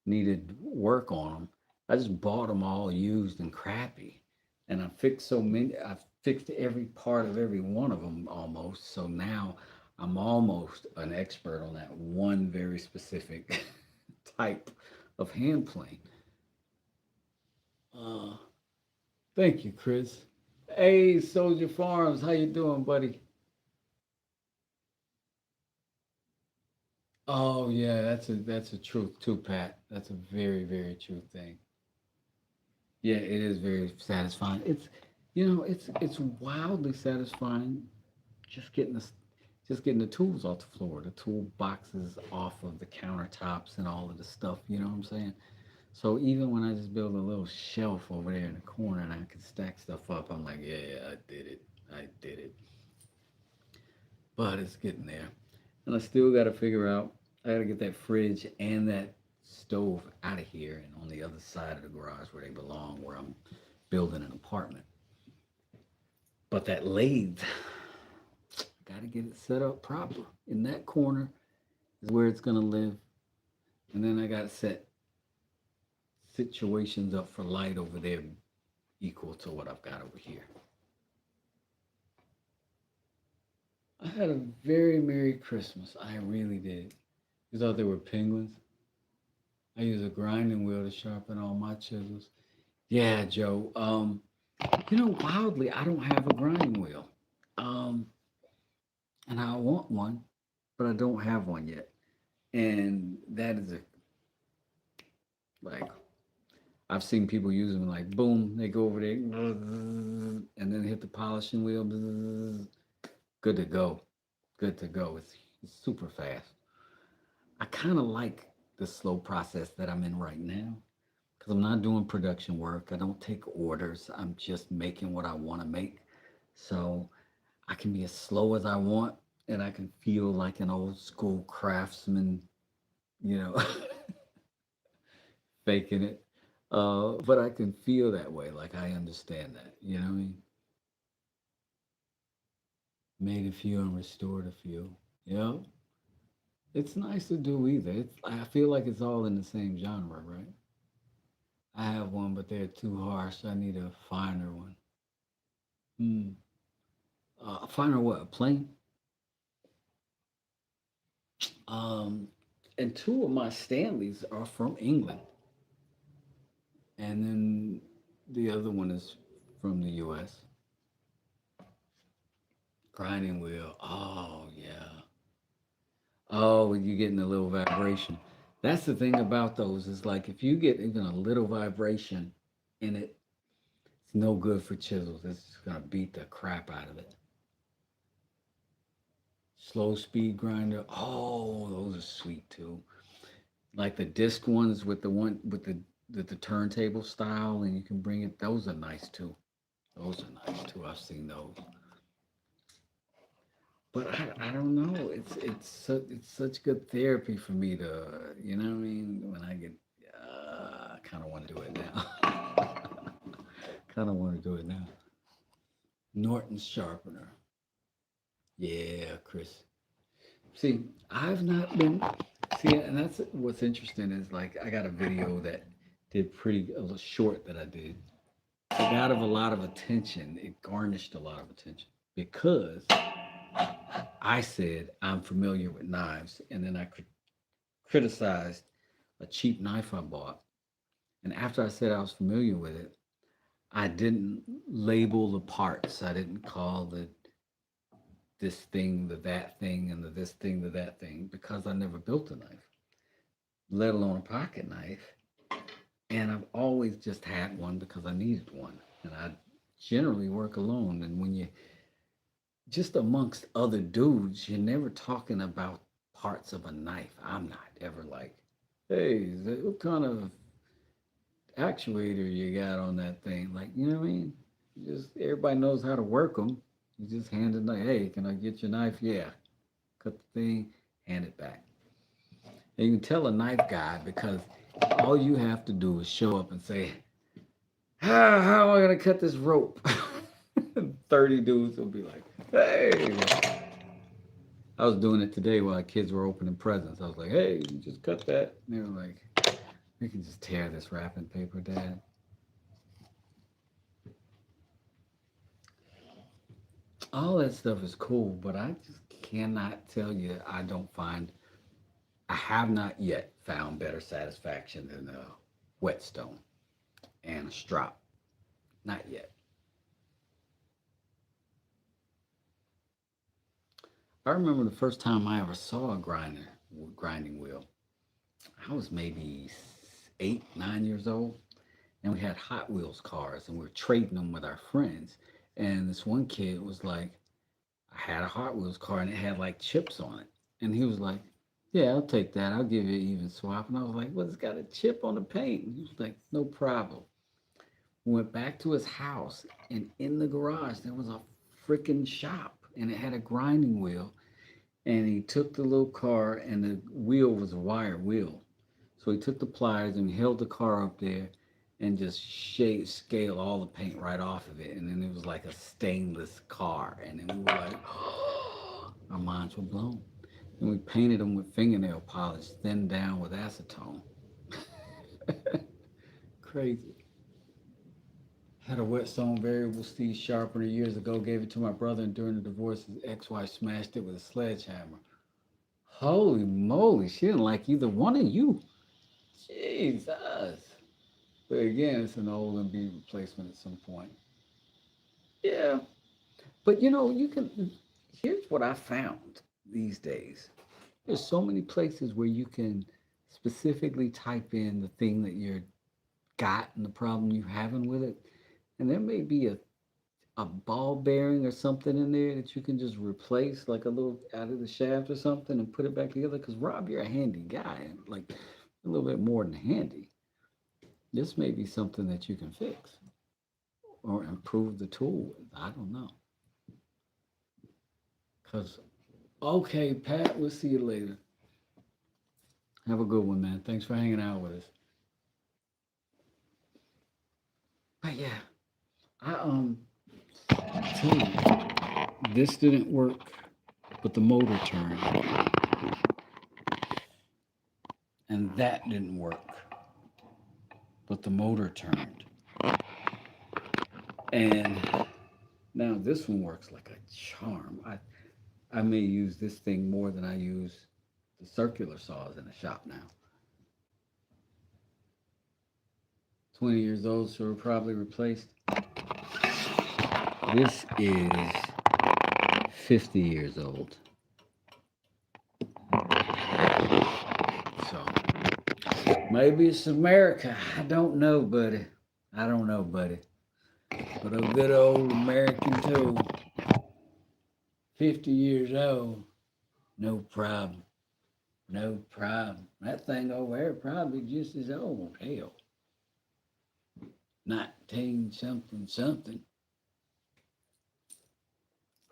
Speaker 1: needed work on them. I just bought them all used and crappy, and I fixed so many. I've fixed every part of every one of them almost. So now I'm almost an expert on that one very specific type of hand plane. Uh, Thank you, Chris. Hey, Soldier Farms, how you doing, buddy? Oh yeah, that's a truth too, Pat. That's a very, very true thing. Yeah, it is very satisfying. It's wildly satisfying just getting just getting the tools off the floor, the tool boxes off of the countertops and all of the stuff, you know what I'm saying? So even when I just build a little shelf over there in the corner and I can stack stuff up, I'm like, yeah, I did it. I did it. But it's getting there. And I still got to figure out, I got to get that fridge and that stove out of here and on the other side of the garage where they belong, where I'm building an apartment. But that lathe, I got to get it set up proper. In that corner is where it's going to live. And then I got to set situations up for light over there equal to what I've got over here. I had a very Merry Christmas. I really did. You thought they were penguins? I use a grinding wheel to sharpen all my chisels. Yeah, Joe. Wildly, I don't have a grinding wheel. Um, and I want one, but I don't have one yet. And that is like, I've seen people use them like, boom, they go over there and then hit the polishing wheel. Good to go. Good to go. It's super fast. I kind of like the slow process that I'm in right now because I'm not doing production work. I don't take orders. I'm just making what I want to make. So I can be as slow as I want and I can feel like an old school craftsman, you know, faking it. But I can feel that way. Like I understand that. You know what I mean? Made a few and restored a few. Yeah. It's nice to do either. I feel like it's all in the same genre, right? I have one, but they're too harsh. I need a finer one. Hmm. Finer what? Plain? Um, and two of my Stanleys are from England, and then the other one is from the U.S. Grinding wheel. Oh yeah. Oh, you're getting a little vibration. That's the thing about those is like if you get even a little vibration in it, it's no good for chisels. It's just gonna beat the crap out of it. Slow speed grinder. Oh, those are sweet too. Like the disc ones with the one with the turntable style, and you can bring it. Those are nice too. Those are nice too. I've seen those. But I don't know. It's such good therapy for me to you know what I mean. When I get I kind of want to do it now. Kind of want to do it now. Norton's sharpener. Yeah, Chris. See, I've not been. See, and that's what's interesting is like I got a video that did pretty a little short that I did. It got of a lot of attention. It garnished a lot of attention because I said I'm familiar with knives, and then I criticized a cheap knife I bought. And after I said I was familiar with it, I didn't label the parts. I didn't call the this thing the that thing and the this thing the that thing because I never built a knife, let alone a pocket knife. And I've always just had one because I needed one. And I generally work alone. And when you just amongst other dudes, you're never talking about parts of a knife. I'm not ever like, hey, what kind of actuator you got on that thing? Like, you know what I mean? Just everybody knows how to work them. You just hand it like, hey, can I get your knife? Yeah. Cut the thing, hand it back. And you can tell a knife guy because all you have to do is show up and say, how am I going to cut this rope? 30 dudes will be like, hey. I was doing it today while kids were opening presents. I was like, hey, you just cut that. And they were like, you can just tear this wrapping paper, Dad. All that stuff is cool, but I just cannot tell you I have not yet found better satisfaction than a whetstone and a strop. Not yet. I remember the first time I ever saw a grinding wheel. I was maybe 8, 9 years old, and we had Hot Wheels cars, and we were trading them with our friends. And this one kid was like, I had a Hot Wheels car, and it had like chips on it, and he was like, "Yeah, I'll take that. I'll give you an even swap." And I was like, "Well, it's got a chip on the paint." And he was like, "No problem." We went back to his house, and in the garage there was a freaking shop, and it had a grinding wheel. And he took the little car, and the wheel was a wire wheel. So he took the pliers and held the car up there, and just scale all the paint right off of it. And then it was like a stainless car. And then we were like, our minds were blown. And we painted them with fingernail polish, thinned down with acetone. Crazy. Had a whetstone variable steel sharpener years ago, gave it to my brother, and during the divorce, his ex-wife smashed it with a sledgehammer. Holy moly, she didn't like either one of you. Jesus. But again, it's an old and be replacement at some point. Yeah. But you know, here's what I found these days. There's so many places where you can specifically type in the thing that you're got and the problem you're having with it. And there may be a ball bearing or something in there that you can just replace, like a little out of the shaft or something, and put it back together. Because Rob, you're a handy guy, like a little bit more than handy. This may be something that you can fix or improve the tool with. I don't know. Because, okay, Pat, we'll see you later. Have a good one, man. Thanks for hanging out with us. But yeah, I tell you, this didn't work, but the motor turned, and that didn't work, but the motor turned, and now this one works like a charm. I may use this thing more than I use the circular saws in the shop now. 20 years old, so we're probably replaced. This is 50 years old. So maybe it's America. I don't know, buddy. I don't know, buddy. But a good old American tool, 50 years old, no problem. No problem. That thing over there probably just as old. Hell, 19 something something.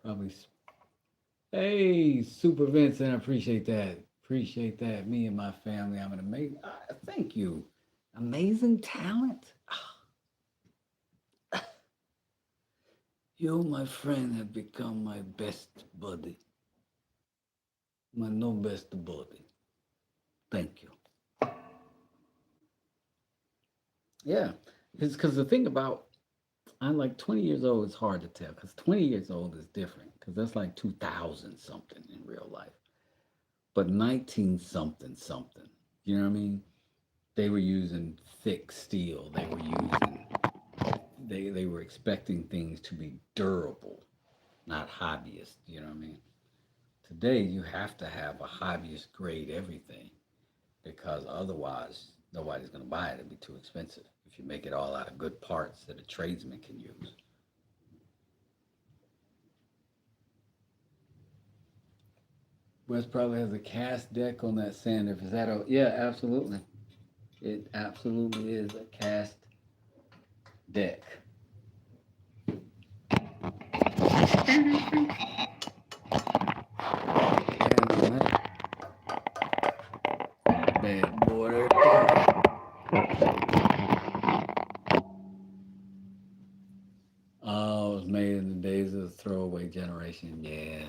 Speaker 1: Probably. Hey, Super Vincent, I appreciate that. Appreciate that. Me and my family, I'm an amazing. Thank you. Amazing talent. You, my friend, have become my best buddy. My no best buddy. Thank you. Yeah, it's because the thing about I'm like 20 years old is hard to tell because 20 years old is different because that's like 2000 something in real life. But 19 something something, you know what I mean? They were using thick steel. They were expecting things to be durable, not hobbyist, you know what I mean? Today you have to have a hobbyist grade everything because otherwise nobody's going to buy it. It'd be too expensive if you make it all out of good parts that a tradesman can use. Wes probably has a cast deck on that sander. Is that a, yeah, absolutely. It absolutely is a cast deck. Bad boy right there. Oh, it was made in the days of the throwaway generation. Yeah.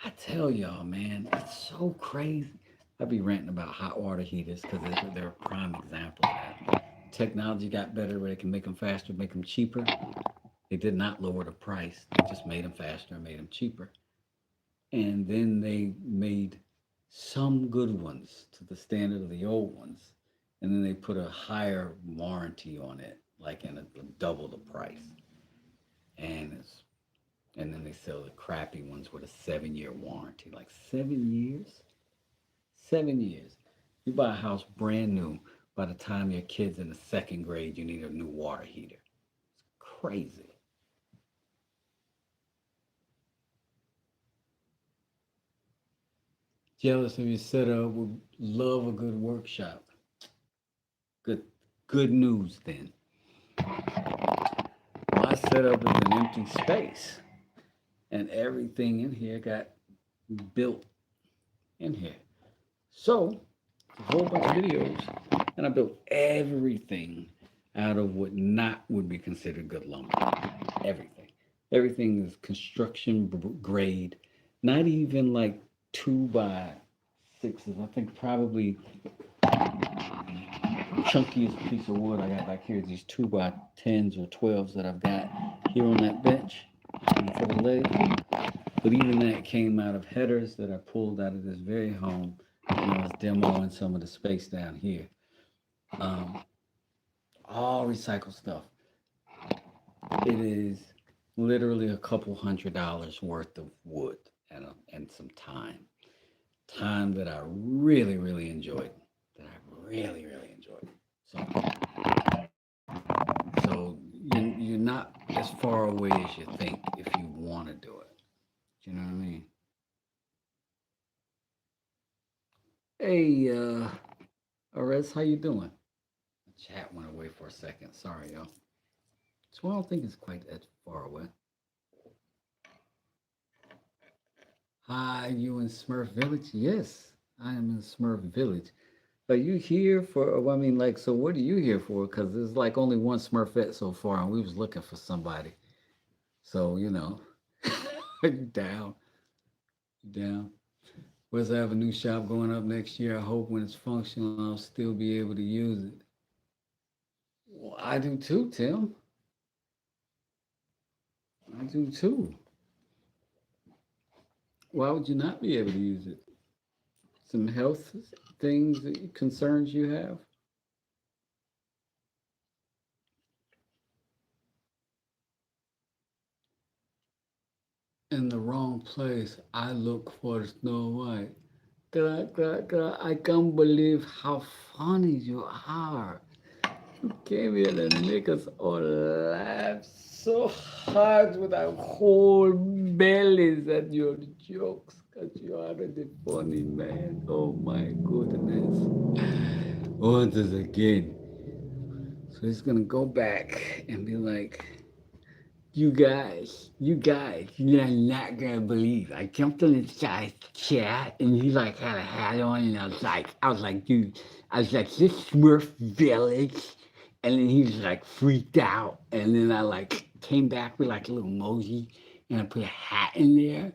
Speaker 1: I tell y'all, man, it's so crazy. I'd be ranting about hot water heaters because they're a prime example of that. Technology got better where they can make them faster, make them cheaper. They did not lower the price. They just made them faster and made them cheaper. And then they made some good ones to the standard of the old ones. And then they put a higher warranty on it, like in double the price. And then they sell the crappy ones with a 7-year warranty. Like 7 years? 7 years. You buy a house brand new, by the time your kid's in the second grade, you need a new water heater. It's crazy. Jealous of your setup, would love a good workshop. Good news then. My setup is an empty space. And everything in here got built in here. So, a whole bunch of videos, and I built everything out of what not would be considered good lumber. Everything. Everything is construction grade, not even like 2x6s. I think probably the chunkiest piece of wood I got back here is these 2x10s or 12s that I've got here on that bench for the leg. But even that came out of headers that I pulled out of this very home when I was demoing some of the space down here. Um, all recycled stuff. It is literally a couple $100 worth of wood and some time. Time that I really, really enjoyed. That I really, really enjoyed. So you're not as far away as you think if you want to do it. You know what I mean? Hey, Arez, how you doing? The chat went away for a second. Sorry, y'all. So I don't think it's quite that far away. Hi, you in Smurf Village? Yes, I am in Smurf Village. Are you here for, I mean, like, so what are you here for? Because there's like only one Smurfette so far, and we was looking for somebody. So, are you down? You down? West Avenue shop going up next year. I hope when it's functional, I'll still be able to use it. Well, I do too, Tim. I do too. Why would you not be able to use it? Some health things, concerns you have? In the wrong place. I look for Snow White. God, I can't believe how funny you are. You came here to make us all laugh so hard with our whole bellies at your jokes. Because you are the funny man. Oh my goodness. Once again. So he's gonna go back and be like, you're not gonna believe. I jumped on this guy's chat and he like had a hat on and I was like, dude, I was like, this Smurf Village. And then he was like freaked out. And then I like came back with like a little emoji and I put a hat in there.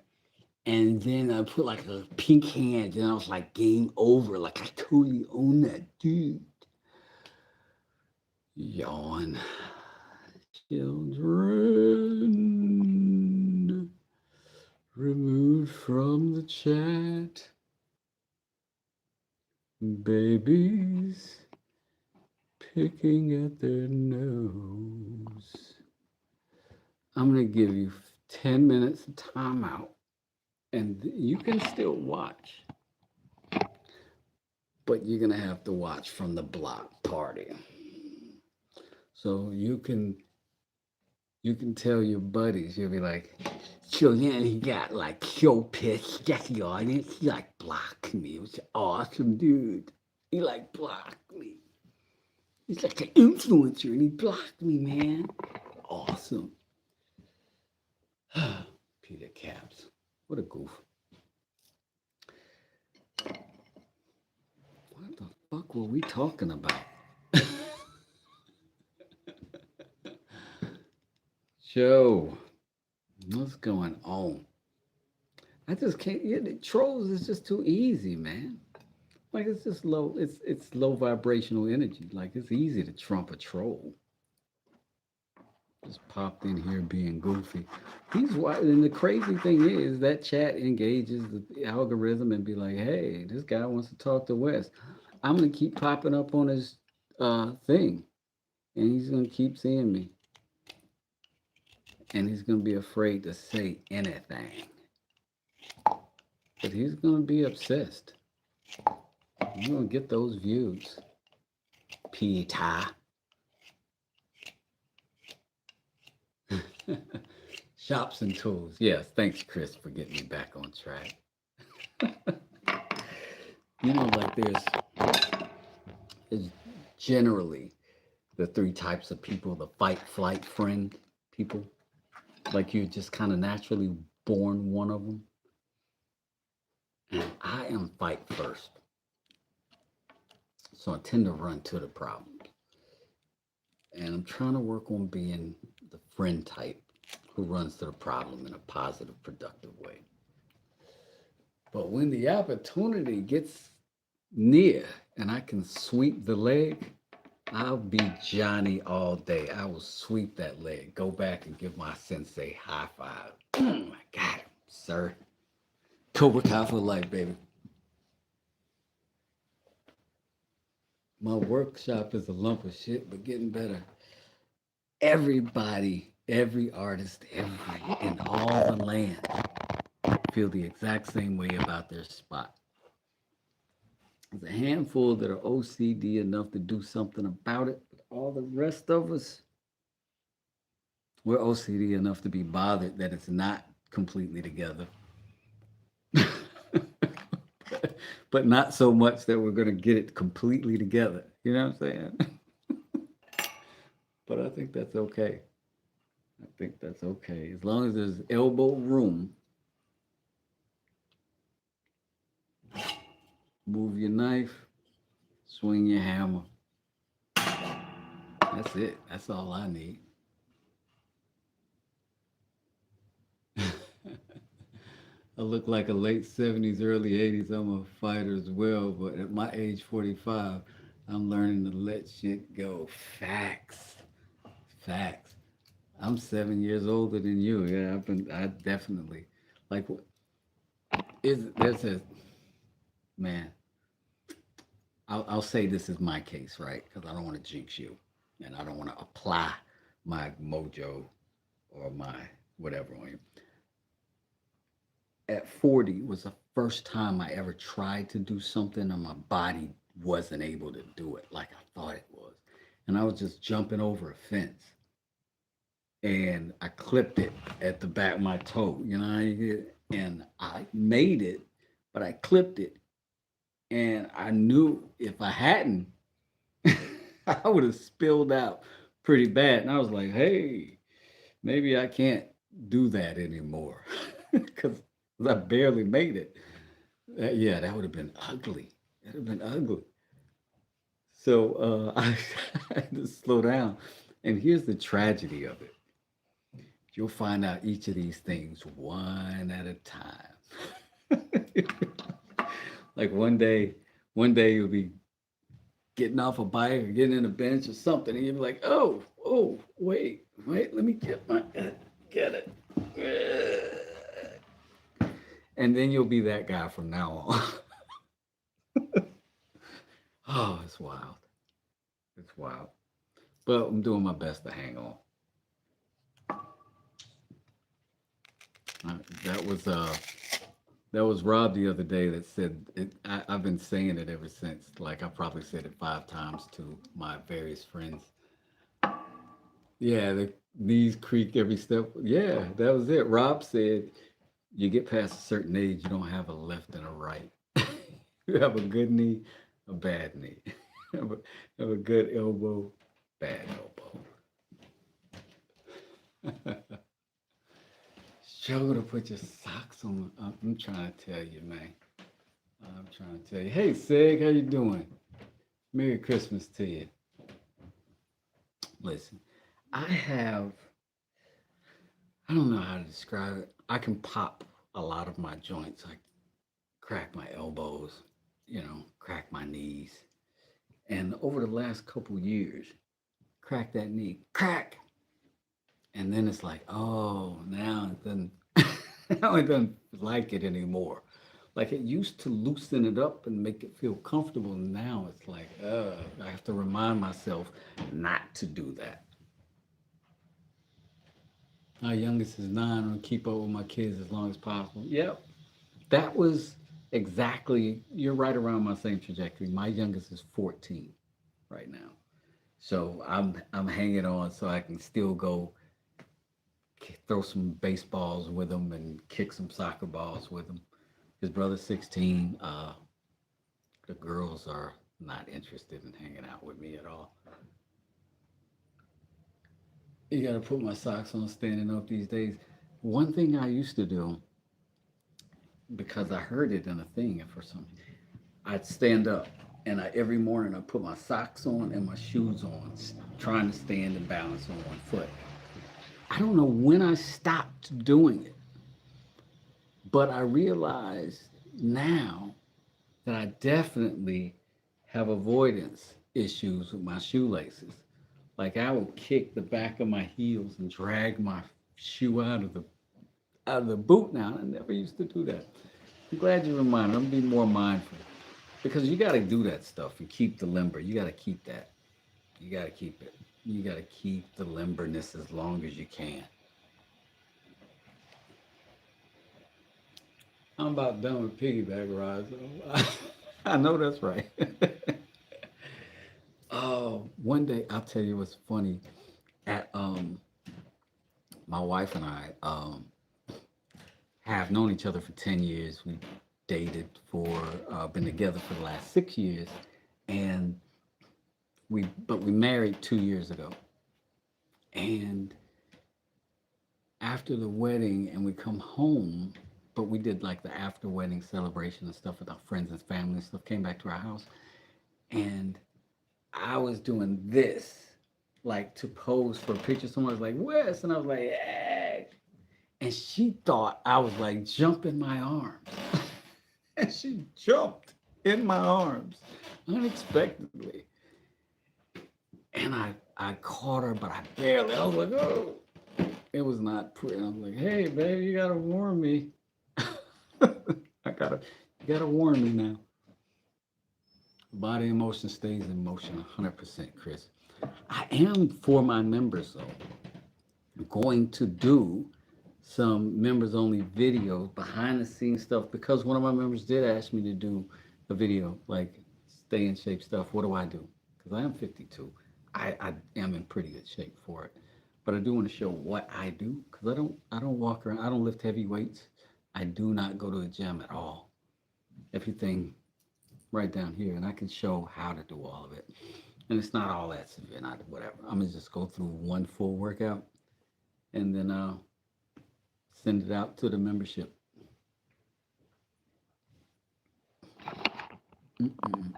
Speaker 1: And then I put like a pink hand and I was like, game over. Like I totally own that dude. Yawn. Children removed from the chat. Babies picking at their nose. I'm going to give you 10 minutes of timeout, and you can still watch, but you're going to have to watch from the block party. So you can tell your buddies, you'll be like, so then he got like so pissed at the audience, he like blocked me. It was awesome, dude. He like blocked me. He's like an influencer and he blocked me, man. Awesome. Peter Caps. What a goof. What the fuck were we talking about? Joe, what's going on? I just can't. Yeah, the trolls is just too easy, man. Like it's just low. It's low vibrational energy. Like it's easy to trump a troll. Just popped in here being goofy. He's why. And the crazy thing is that chat engages the algorithm and be like, hey, this guy wants to talk to Wes. I'm gonna keep popping up on his thing, and he's gonna keep seeing me, and he's gonna be afraid to say anything. But he's gonna be obsessed. You're gonna get those views, Peter. Shops and tools. Yes, thanks, Chris, for getting me back on track. Like there's generally the three types of people: the fight, flight, friend people. Like you're just kind of naturally born one of them. And I am fight first. So I tend to run to the problem. And I'm trying to work on being the friend type who runs to the problem in a positive, productive way. But when the opportunity gets near and I can sweep the leg, I'll be Johnny all day. I will sweep that leg, go back and give my sensei high five. I got him, sir. Cobra Kai for life, baby. My workshop is a lump of shit, but getting better. Everybody, every artist, every in all the land feel the exact same way about their spot. There's a handful that are OCD enough to do something about it, but all the rest of us, we're OCD enough to be bothered that it's not completely together. But not so much that we're going to get it completely together. You know what I'm saying? But I think that's okay. I think that's okay. As long as there's elbow room, move your knife, swing your hammer. That's it. That's all I need. I look like a late 70s, early 80s. I'm a fighter as well, but at my age 45, I'm learning to let shit go. Facts. Facts. I'm 7 years older than you. Yeah, I definitely, like, there's a, man, I'll say this is my case, right? Because I don't want to jinx you and I don't want to apply my mojo or my whatever on you. At 40 was the first time I ever tried to do something and my body wasn't able to do it like I thought it was. And I was just jumping over a fence and I clipped it at the back of my toe, you know, and I made it, but I clipped it and I knew if I hadn't, I would have spilled out pretty bad. And I was like, hey, maybe I can't do that anymore because I barely made it. Yeah, that would have been ugly. That would have been ugly. So I had to slow down. And here's the tragedy of it. You'll find out each of these things one at a time. Like one day you'll be getting off a bike or getting in a bench or something, and you'll be like, oh, wait, let me get it. And then you'll be that guy from now on. Oh, it's wild. It's wild. But I'm doing my best to hang on. That was Rob the other day that said it. I've been saying it ever since. Like I probably said it 5 times to my various friends. Yeah, the knees creak every step. Yeah, that was it. Rob said you get past a certain age, you don't have a left and a right. You have a good knee, a bad knee. Have a good elbow, bad elbow. Struggle to put your socks on. I'm trying to tell you, man. I'm trying to tell you. Hey, Seg, how you doing? Merry Christmas to you. Listen, I don't know how to describe it. I can pop a lot of my joints. I crack my elbows, crack my knees. And over the last couple years, crack that knee, crack. And then it's like, oh, now it doesn't, now it doesn't like it anymore. Like it used to loosen it up and make it feel comfortable. Now it's like, I have to remind myself not to do that. My youngest is 9. I'm gonna keep up with my kids as long as possible. Yep, that was exactly. You're right around my same trajectory. My youngest is 14 right now, so I'm hanging on so I can still go throw some baseballs with him and kick some soccer balls with him. His brother's 16. The girls are not interested in hanging out with me at all. You got to put my socks on standing up these days. One thing I used to do, because I heard it in a thing and for some, I'd stand up and every morning I put my socks on and my shoes on trying to stand and balance on one foot. I don't know when I stopped doing it, but I realize now that I definitely have avoidance issues with my shoelaces. Like I will kick the back of my heels and drag my shoe out of the boot now. I never used to do that. I'm glad you reminded me. I'm being more mindful because you got to do that stuff and keep the limber. You got to keep that. You got to keep it. You got to keep the limberness as long as you can. I'm about done with piggyback rides. I know that's right. Oh, one day I'll tell you what's funny. At My wife and I have known each other for 10 years. We dated for been together for the last 6 years, and we married 2 years ago. And after the wedding, and we come home, but we did like the after wedding celebration and stuff with our friends and family and stuff. Came back to our house, and I was doing this, like to pose for a picture. Someone was like, Wes, and I was like, hey. And she thought I was like jumping my arms. And she jumped in my arms unexpectedly. And I caught her, but I barely, I was like, oh. It was not pretty. I was like, hey, babe, you gotta warn me. You gotta warn me now. Body in motion stays in motion 100%, Chris. I am for my members though going to do some members only videos, behind the scenes stuff, because one of my members did ask me to do a video like stay in shape stuff. What do I do? Because I am 52. I am in pretty good shape for it. But I do want to show what I do because I don't walk around, I don't lift heavy weights. I do not go to the gym at all. Everything right down here, and I can show how to do all of it. And it's not all that severe, not whatever. I'm gonna just go through one full workout and then send it out to the membership. Mm-mm.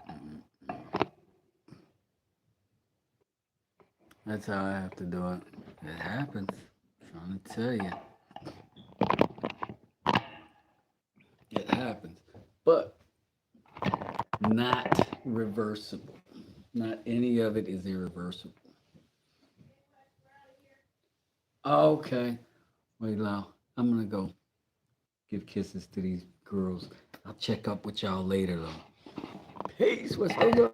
Speaker 1: That's how I have to do it. It happens. I'm trying to tell you, it happens. But not reversible. Not any of it is irreversible. Okay. Wait, Lau. I'm gonna go give kisses to these girls. I'll check up with y'all later though. Peace. What's up?